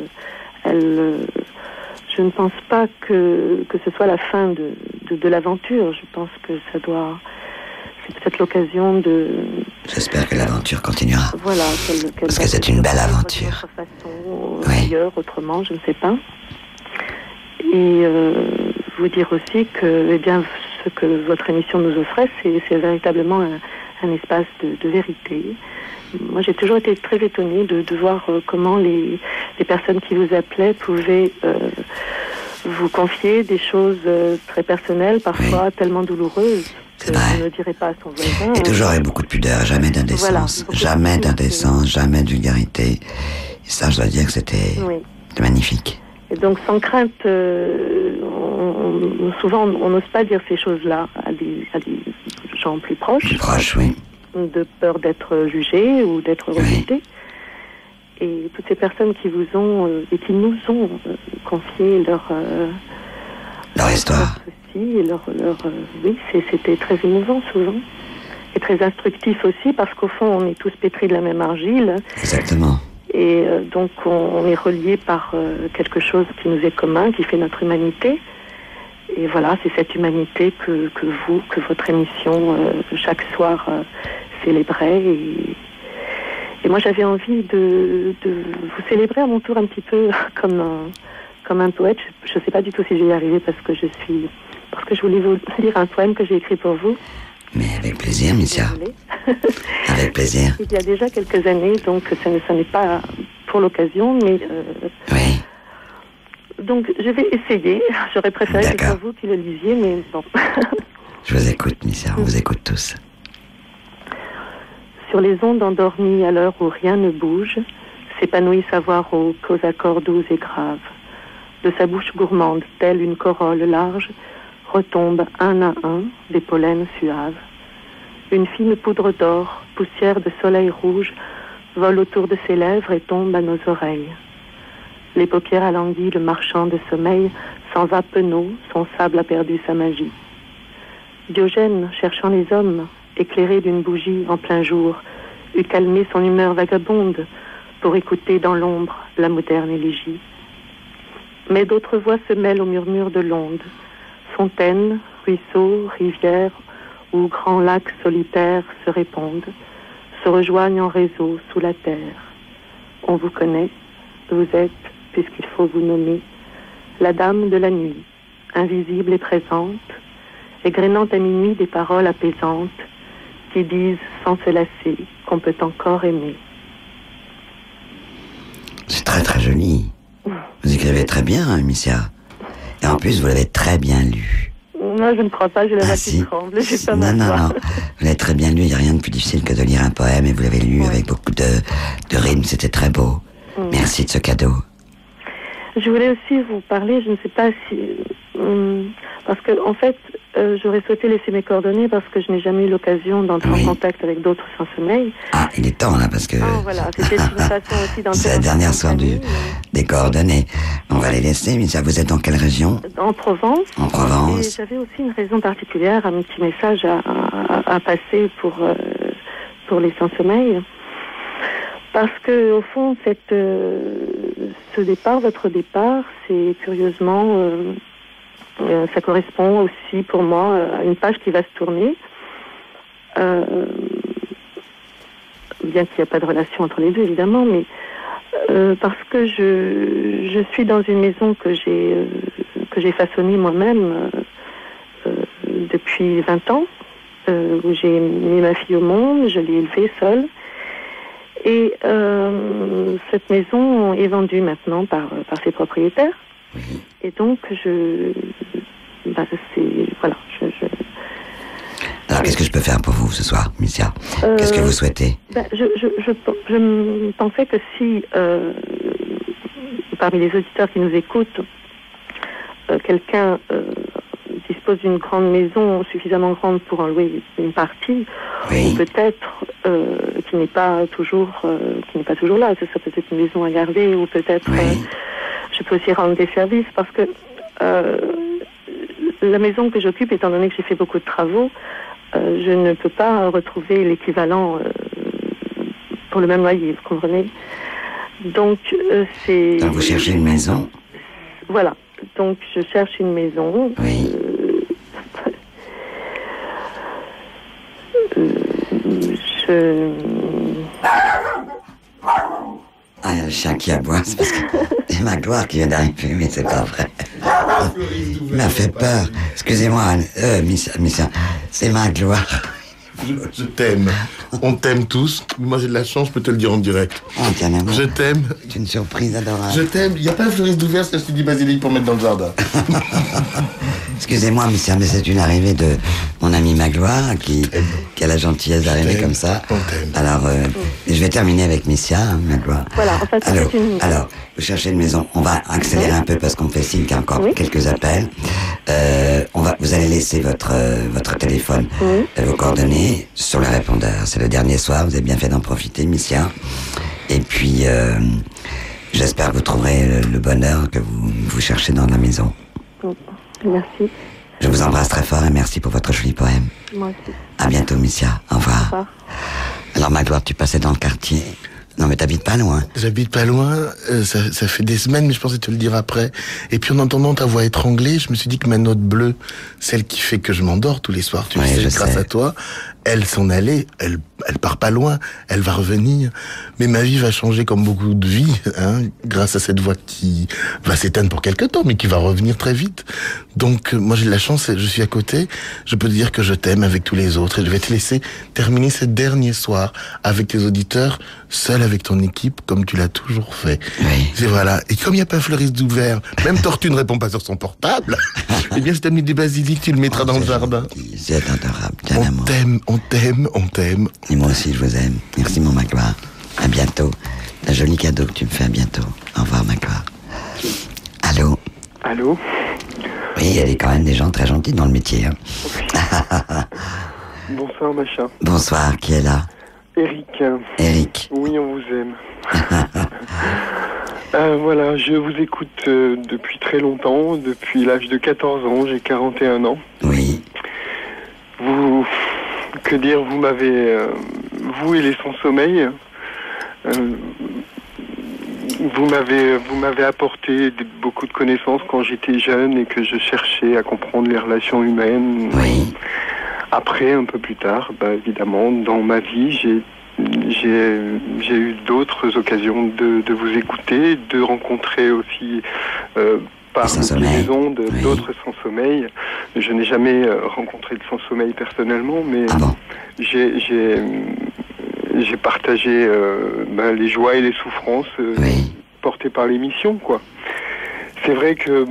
je ne pense pas que ce soit la fin de l'aventure. Je pense que c'est peut-être l'occasion de...
J'espère que l'aventure continuera.
Voilà.
Parce que c'est une belle aventure.
Ailleurs, autrement, je ne sais pas. Et vous dire aussi que, ce que votre émission nous offrait, c'est véritablement un espace de vérité. Moi, j'ai toujours été très étonnée de voir comment les personnes qui vous appelaient pouvaient vous confier des choses très personnelles, parfois tellement douloureuses que je ne dirais pas à son voisin.
Et toujours avec beaucoup de pudeur, jamais d'indécence, jamais d'indécence, jamais de vulgarité. Et ça, je dois dire que c'était magnifique.
Et donc, sans crainte, souvent, on n'ose pas dire ces choses-là à des gens plus proches.
Plus proches, oui.
De peur d'être jugés ou d'être rejetés. Et toutes ces personnes qui vous ont et qui nous ont confié leur
histoire.
Aussi, oui, c'était très émouvant souvent. Et très instructif aussi, parce qu'au fond, on est tous pétris de la même argile.
Exactement.
Et donc, on est reliés par quelque chose qui nous est commun, qui fait notre humanité. Et voilà, c'est cette humanité que votre émission, chaque soir, célébrait. Et moi, j'avais envie de vous célébrer à mon tour un petit peu comme un poète. Je ne sais pas du tout si je vais y arriver parce que je voulais vous lire un poème que j'ai écrit pour vous.
Mais avec plaisir, Missia. Avec plaisir.
Il y a déjà quelques années, donc ça n'est pas pour l'occasion, mais...
oui.
Donc, je vais essayer. J'aurais préféré que ce soit vous qui le lisiez, mais bon.
Je vous écoute, Missia. On vous écoute tous.
Sur les ondes endormies à l'heure où rien ne bouge, s'épanouit sa voix rauque aux accords doux et graves. De sa bouche gourmande, telle une corolle large, retombent un à un des pollens suaves. Une fine poudre d'or, poussière de soleil rouge, vole autour de ses lèvres et tombe à nos oreilles. Les paupières alanguies, le marchand de sommeil, s'en va penaud, son sable a perdu sa magie. Diogène, cherchant les hommes, éclairé d'une bougie en plein jour, eût calmé son humeur vagabonde pour écouter dans l'ombre la moderne élégie. Mais d'autres voix se mêlent au murmure de l'onde. Fontaines, ruisseaux, rivières ou grands lacs solitaires se répondent, se rejoignent en réseau sous la terre. On vous connaît, vous êtes, puisqu'il faut vous nommer, la dame de la nuit, invisible et présente, égrénant à minuit des paroles apaisantes qui disent sans se lasser qu'on peut encore aimer.
C'est très très joli. Vous écrivez très bien, Missia. Et en plus, vous l'avez très bien lu.
Moi, je ne crois pas, j'ai la voix qui tremble.
Non. Vous l'avez très bien lu, il n'y a rien de plus difficile que de lire un poème, et vous l'avez lu avec beaucoup de rimes, c'était très beau. Merci de ce cadeau.
Je voulais aussi vous parler, je ne sais pas si... parce que, en fait, j'aurais souhaité laisser mes coordonnées parce que je n'ai jamais eu l'occasion d'entrer en contact avec d'autres sans sommeil.
Ah, il est temps, là, parce que...
Ah, voilà, c'était une façon aussi d'entrer...
C'est la dernière soirée des coordonnées. On va les laisser, mais ça, vous êtes dans quelle région?
En Provence.
En Provence.
Et j'avais aussi une raison particulière, un petit message à passer pour les sans sommeil. Parce que, au fond, ce départ, votre départ, c'est curieusement... ça correspond aussi pour moi à une page qui va se tourner bien qu'il n'y a pas de relation entre les deux, évidemment, mais parce que je suis dans une maison que j'ai façonnée moi-même depuis 20 ans, où j'ai mis ma fille au monde, je l'ai élevée seule. Et cette maison est vendue maintenant par ses propriétaires. Et donc,
Alors, qu'est-ce que je peux faire pour vous ce soir, Missia? Qu'est-ce que vous souhaitez?
Je pensais que si, parmi les auditeurs qui nous écoutent, quelqu'un dispose d'une grande maison suffisamment grande pour en louer une partie, ou peut-être qui n'est pas toujours là, ce serait peut-être une maison à garder, ou peut-être je peux aussi rendre des services, parce que la maison que j'occupe, étant donné que j'ai fait beaucoup de travaux, je ne peux pas retrouver l'équivalent pour le même loyer, vous comprenez? Donc c'est...
Donc vous cherchez une maison?
Voilà, donc je cherche une maison.
Oui. Ah, il y a le chien qui aboie, c'est parce que c'est Magloire qui vient d'arriver, mais c'est pas vrai. Il m'a fait peur. Excusez-moi, Missia, c'est Magloire.
Je t'aime. On t'aime tous. Moi, j'ai de la chance, je peux te le dire en direct.
Oh, tiens,
je t'aime.
C'est une surprise adorable.
Je t'aime. Il n'y a pas un fleuriste d'ouvert, c'est ce que je dis basilic pour mettre dans le jardin.
Excusez-moi, Missia, mais c'est une arrivée de mon ami Magloire qui a la gentillesse d'arriver comme ça.
On t'aime.
Alors, je vais terminer avec Missia, Magloire.
Voilà, en fait,
alors, vous cherchez une maison. On va accélérer un peu parce qu'on fait signe qu'il y a encore quelques appels. Vous allez laisser votre téléphone, vos coordonnées sur le répondeur. C'est le dernier soir, vous avez bien fait d'en profiter, Missia. Et puis, j'espère que vous trouverez le bonheur que vous cherchez dans la maison.
Merci.
Je vous embrasse très fort et merci pour votre joli poème.
Moi aussi.
À bientôt, Missia. Au revoir.
Au revoir.
Alors, Magloire, tu passais dans le quartier. Non, mais t'habites pas loin.
J'habite pas loin, ça fait des semaines, mais je pensais te le dire après. Et puis en entendant ta voix étranglée, je me suis dit que ma note bleue, celle qui fait que je m'endors tous les soirs, tu sais, grâce à toi, elle s'en allait, elle part pas loin, elle va revenir. Mais ma vie va changer comme beaucoup de vies, grâce à cette voix qui va s'éteindre pour quelque temps, mais qui va revenir très vite. Donc moi j'ai de la chance, je suis à côté, je peux te dire que je t'aime avec tous les autres, et je vais te laisser terminer ce dernier soir avec tes auditeurs, seul avec ton équipe, comme tu l'as toujours fait.
Oui.
Et voilà. Et comme il n'y a pas un fleuriste d'ouvert, même Tortue ne répond pas sur son portable, eh bien je t'ai mis des basiliques, tu le mettras dans le jardin.
C'est adorable,
on t'aime.
Et moi aussi, je vous aime. Merci, mon Magloire. À bientôt. Un joli cadeau que tu me fais, à bientôt. Au revoir, Magloire. Allô?
Allô?
Oui, il y a quand même des gens très gentils dans le métier.
Bonsoir, machin.
Bonsoir, qui est là?
Eric. Oui, on vous aime. Voilà, je vous écoute depuis très longtemps, depuis l'âge de 14 ans, j'ai 41 ans.
Oui.
Que dire, vous m'avez, vous et les sans-sommeil, vous m'avez apporté beaucoup de connaissances quand j'étais jeune et que je cherchais à comprendre les relations humaines.
Oui.
Après, un peu plus tard, évidemment, dans ma vie, j'ai eu d'autres occasions de vous écouter, de rencontrer aussi par les ondes d'autres sans-sommeil. Je n'ai jamais rencontré de sans-sommeil personnellement, mais j'ai partagé les joies et les souffrances portées par l'émission, quoi. C'est vrai que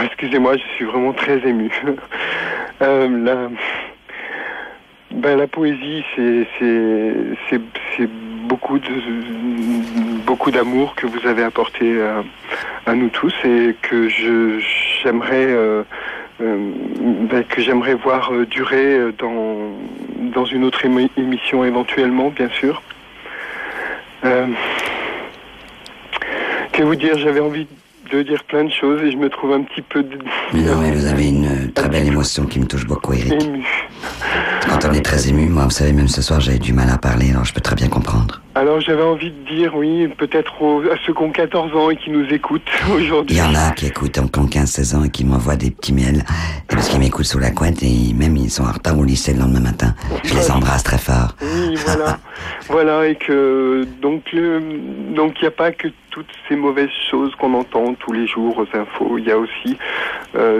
excusez-moi, je suis vraiment très ému. La poésie, c'est beaucoup d'amour que vous avez apporté à nous tous et que j'aimerais voir durer dans une autre émission éventuellement, bien sûr. Que vous dire, j'avais envie de dire plein de choses et je me trouve un petit peu...
Mais non, mais vous avez une très belle émotion qui me touche beaucoup, Eric. Quand on est très ému, moi, vous savez, même ce soir, j'avais du mal à parler, alors je peux très bien comprendre.
Alors j'avais envie de dire, oui, peut-être à ceux qui ont 14 ans et qui nous écoutent aujourd'hui.
Il y en a qui écoutent, qui ont 15-16 ans et qui m'envoient des petits mails, et parce qu'ils m'écoutent sous la couette et même ils sont en retard au lycée le lendemain matin. Je les embrasse très fort.
Oui, voilà. Voilà, et que donc il n'y a pas que toutes ces mauvaises choses qu'on entend tous les jours aux infos. Il y a aussi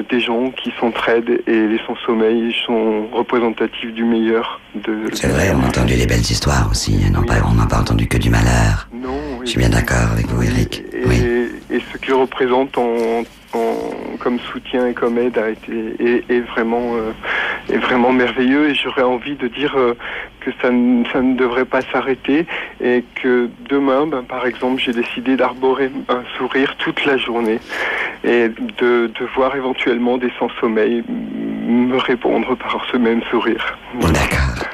des gens qui s'entraident et les sans-sommeil sont représentatifs du meilleur.
C'est vrai, on a entendu des belles histoires aussi. On n'a pas entendu que du malheur.
Non, oui.
Je suis bien d'accord avec vous, Eric.
Et ce qu'ils représentent comme soutien et comme aide est vraiment merveilleux, et j'aurais envie de dire que ça ne devrait pas s'arrêter, et que demain, par exemple, j'ai décidé d'arborer un sourire toute la journée et de voir éventuellement des sans-sommeil me répondre par ce même sourire.
D'accord.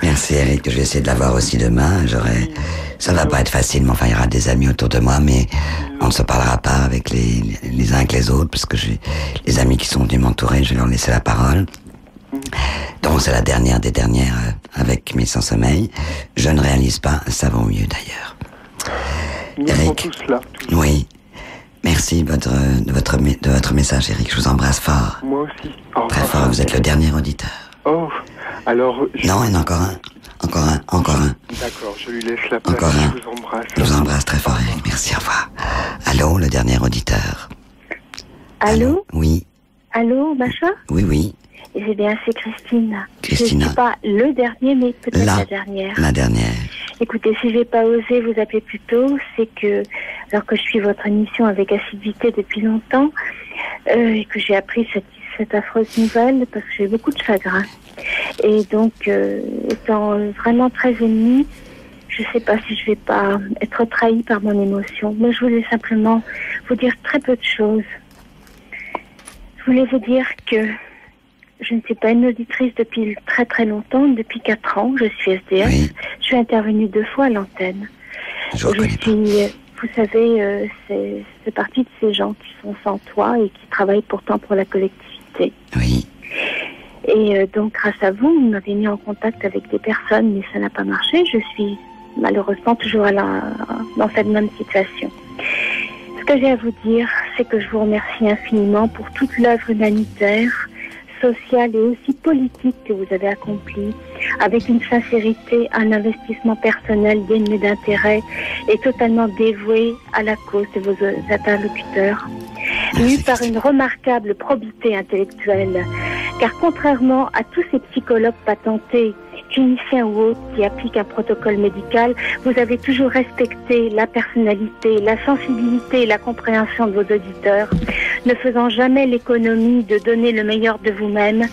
Merci Eric, je vais essayer de l'avoir aussi demain. Ça va pas être facile, mais enfin il y aura des amis autour de moi, mais on ne se parlera pas avec les uns avec les autres, parce que j'ai les amis qui sont venus m'entourer, je vais leur laisser la parole. Donc c'est la dernière des dernières avec mes sans-sommeil. Je ne réalise pas, ça va au mieux d'ailleurs.
Nous
Eric,
sommes tous là.
oui. Merci de votre message, Eric. Je vous embrasse fort.
Moi aussi.
Très fort. Vous êtes le dernier auditeur.
Oh, alors.
Non, il y en a encore un. Encore un.
D'accord, je lui laisse la place.
Encore un.
Je vous embrasse.
Je vous embrasse très fort, Eric. Merci, au revoir. Allô, le dernier auditeur.
Allô?
Oui.
Allô, Macha?
Oui.
C'est bien, c'est Christine.
Christina.
Je ne suis pas le dernier, mais peut-être la dernière.
La dernière.
Écoutez, si j'ai pas osé vous appeler plus tôt, c'est que, alors que je suis votre émission avec assiduité depuis longtemps, et que j'ai appris cette affreuse nouvelle, parce que j'ai beaucoup de chagrin. Et donc, étant vraiment très émue, je ne sais pas si je vais pas être trahie par mon émotion. Mais je voulais simplement vous dire très peu de choses. Je voulais vous dire que je ne suis pas une auditrice depuis très très longtemps, depuis 4 ans. Je suis SDF. Oui. Je suis intervenue 2 fois à l'antenne. Je suis, vous savez, c'est partie de ces gens qui sont sans toit et qui travaillent pourtant pour la collectivité.
Oui.
Et donc, grâce à vous, vous m'avez mis en contact avec des personnes, mais ça n'a pas marché. Je suis malheureusement toujours dans cette même situation. Ce que j'ai à vous dire, c'est que je vous remercie infiniment pour toute l'œuvre humanitaire, sociale et aussi politique que vous avez accomplie, avec une sincérité, un investissement personnel dénué d'intérêt et totalement dévoué à la cause de vos interlocuteurs, mû par une remarquable probité intellectuelle, car contrairement à tous ces psychologues patentés, cliniciens ou autres qui appliquent un protocole médical, vous avez toujours respecté la personnalité, la sensibilité et la compréhension de vos auditeurs, ne faisant jamais l'économie de donner le meilleur de vous-même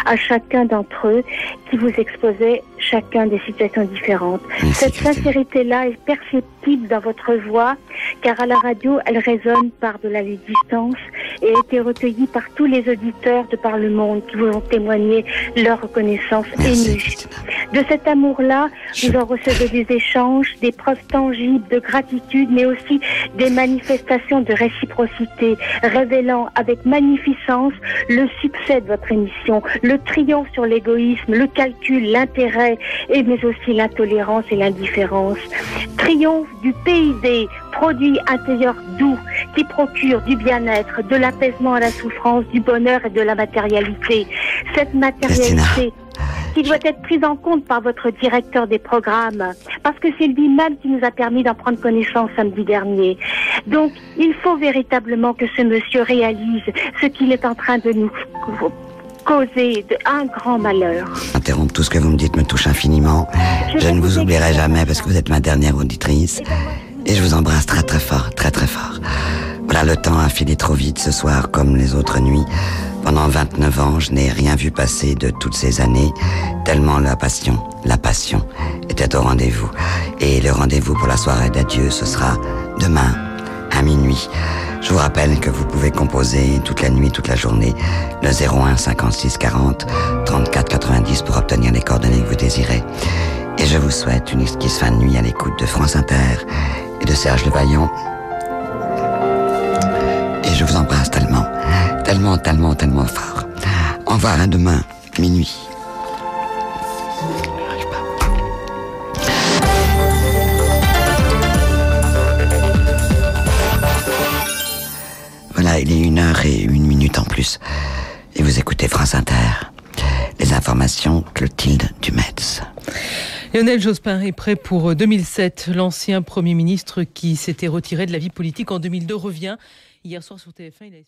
à chacun d'entre eux qui vous exposait chacun des situations différentes. Cette sincérité-là est perceptible dans votre voix, car à la radio, elle résonne par-delà les distances et a été recueillie par tous les auditeurs de par le monde qui vous ont témoigné leur reconnaissance émue. De cet amour-là, vous en recevez des échanges, des preuves tangibles de gratitude, mais aussi des manifestations de réciprocité, révélant avec magnificence le succès de votre émission, le triomphe sur l'égoïsme, le calcul, l'intérêt, mais aussi l'intolérance et l'indifférence. Triomphe du PID, produit intérieur doux, qui procure du bien-être, de l'apaisement à la souffrance, du bonheur et de la matérialité. Cette matérialité qui doit être prise en compte par votre directeur des programmes, parce que c'est lui-même qui nous a permis d'en prendre connaissance samedi dernier. Donc, il faut véritablement que ce monsieur réalise ce qu'il est en train de nous causer un grand malheur.
Interrompre tout ce que vous me dites me touche infiniment. Je ne vous oublierai jamais parce que vous êtes ma dernière auditrice. Et je vous embrasse très très fort, très très fort. Voilà, le temps a filé trop vite ce soir comme les autres nuits. Pendant 29 ans, je n'ai rien vu passer de toutes ces années, tellement la passion était au rendez-vous. Et le rendez-vous pour la soirée d'adieu, ce sera demain, à minuit. Je vous rappelle que vous pouvez composer toute la nuit, toute la journée, le 01 56 40 34 90 pour obtenir les coordonnées que vous désirez. Et je vous souhaite une exquise fin de nuit à l'écoute de France Inter et de Serge Levaillant. Et je vous embrasse tellement, tellement, tellement, tellement fort. Au revoir, à demain, minuit. Campus et vous écoutez France Inter. Les informations, Clotilde Dumetz.
Lionel Jospin est prêt pour 2007. L'ancien Premier ministre qui s'était retiré de la vie politique en 2002 revient. Hier soir sur TF1, il a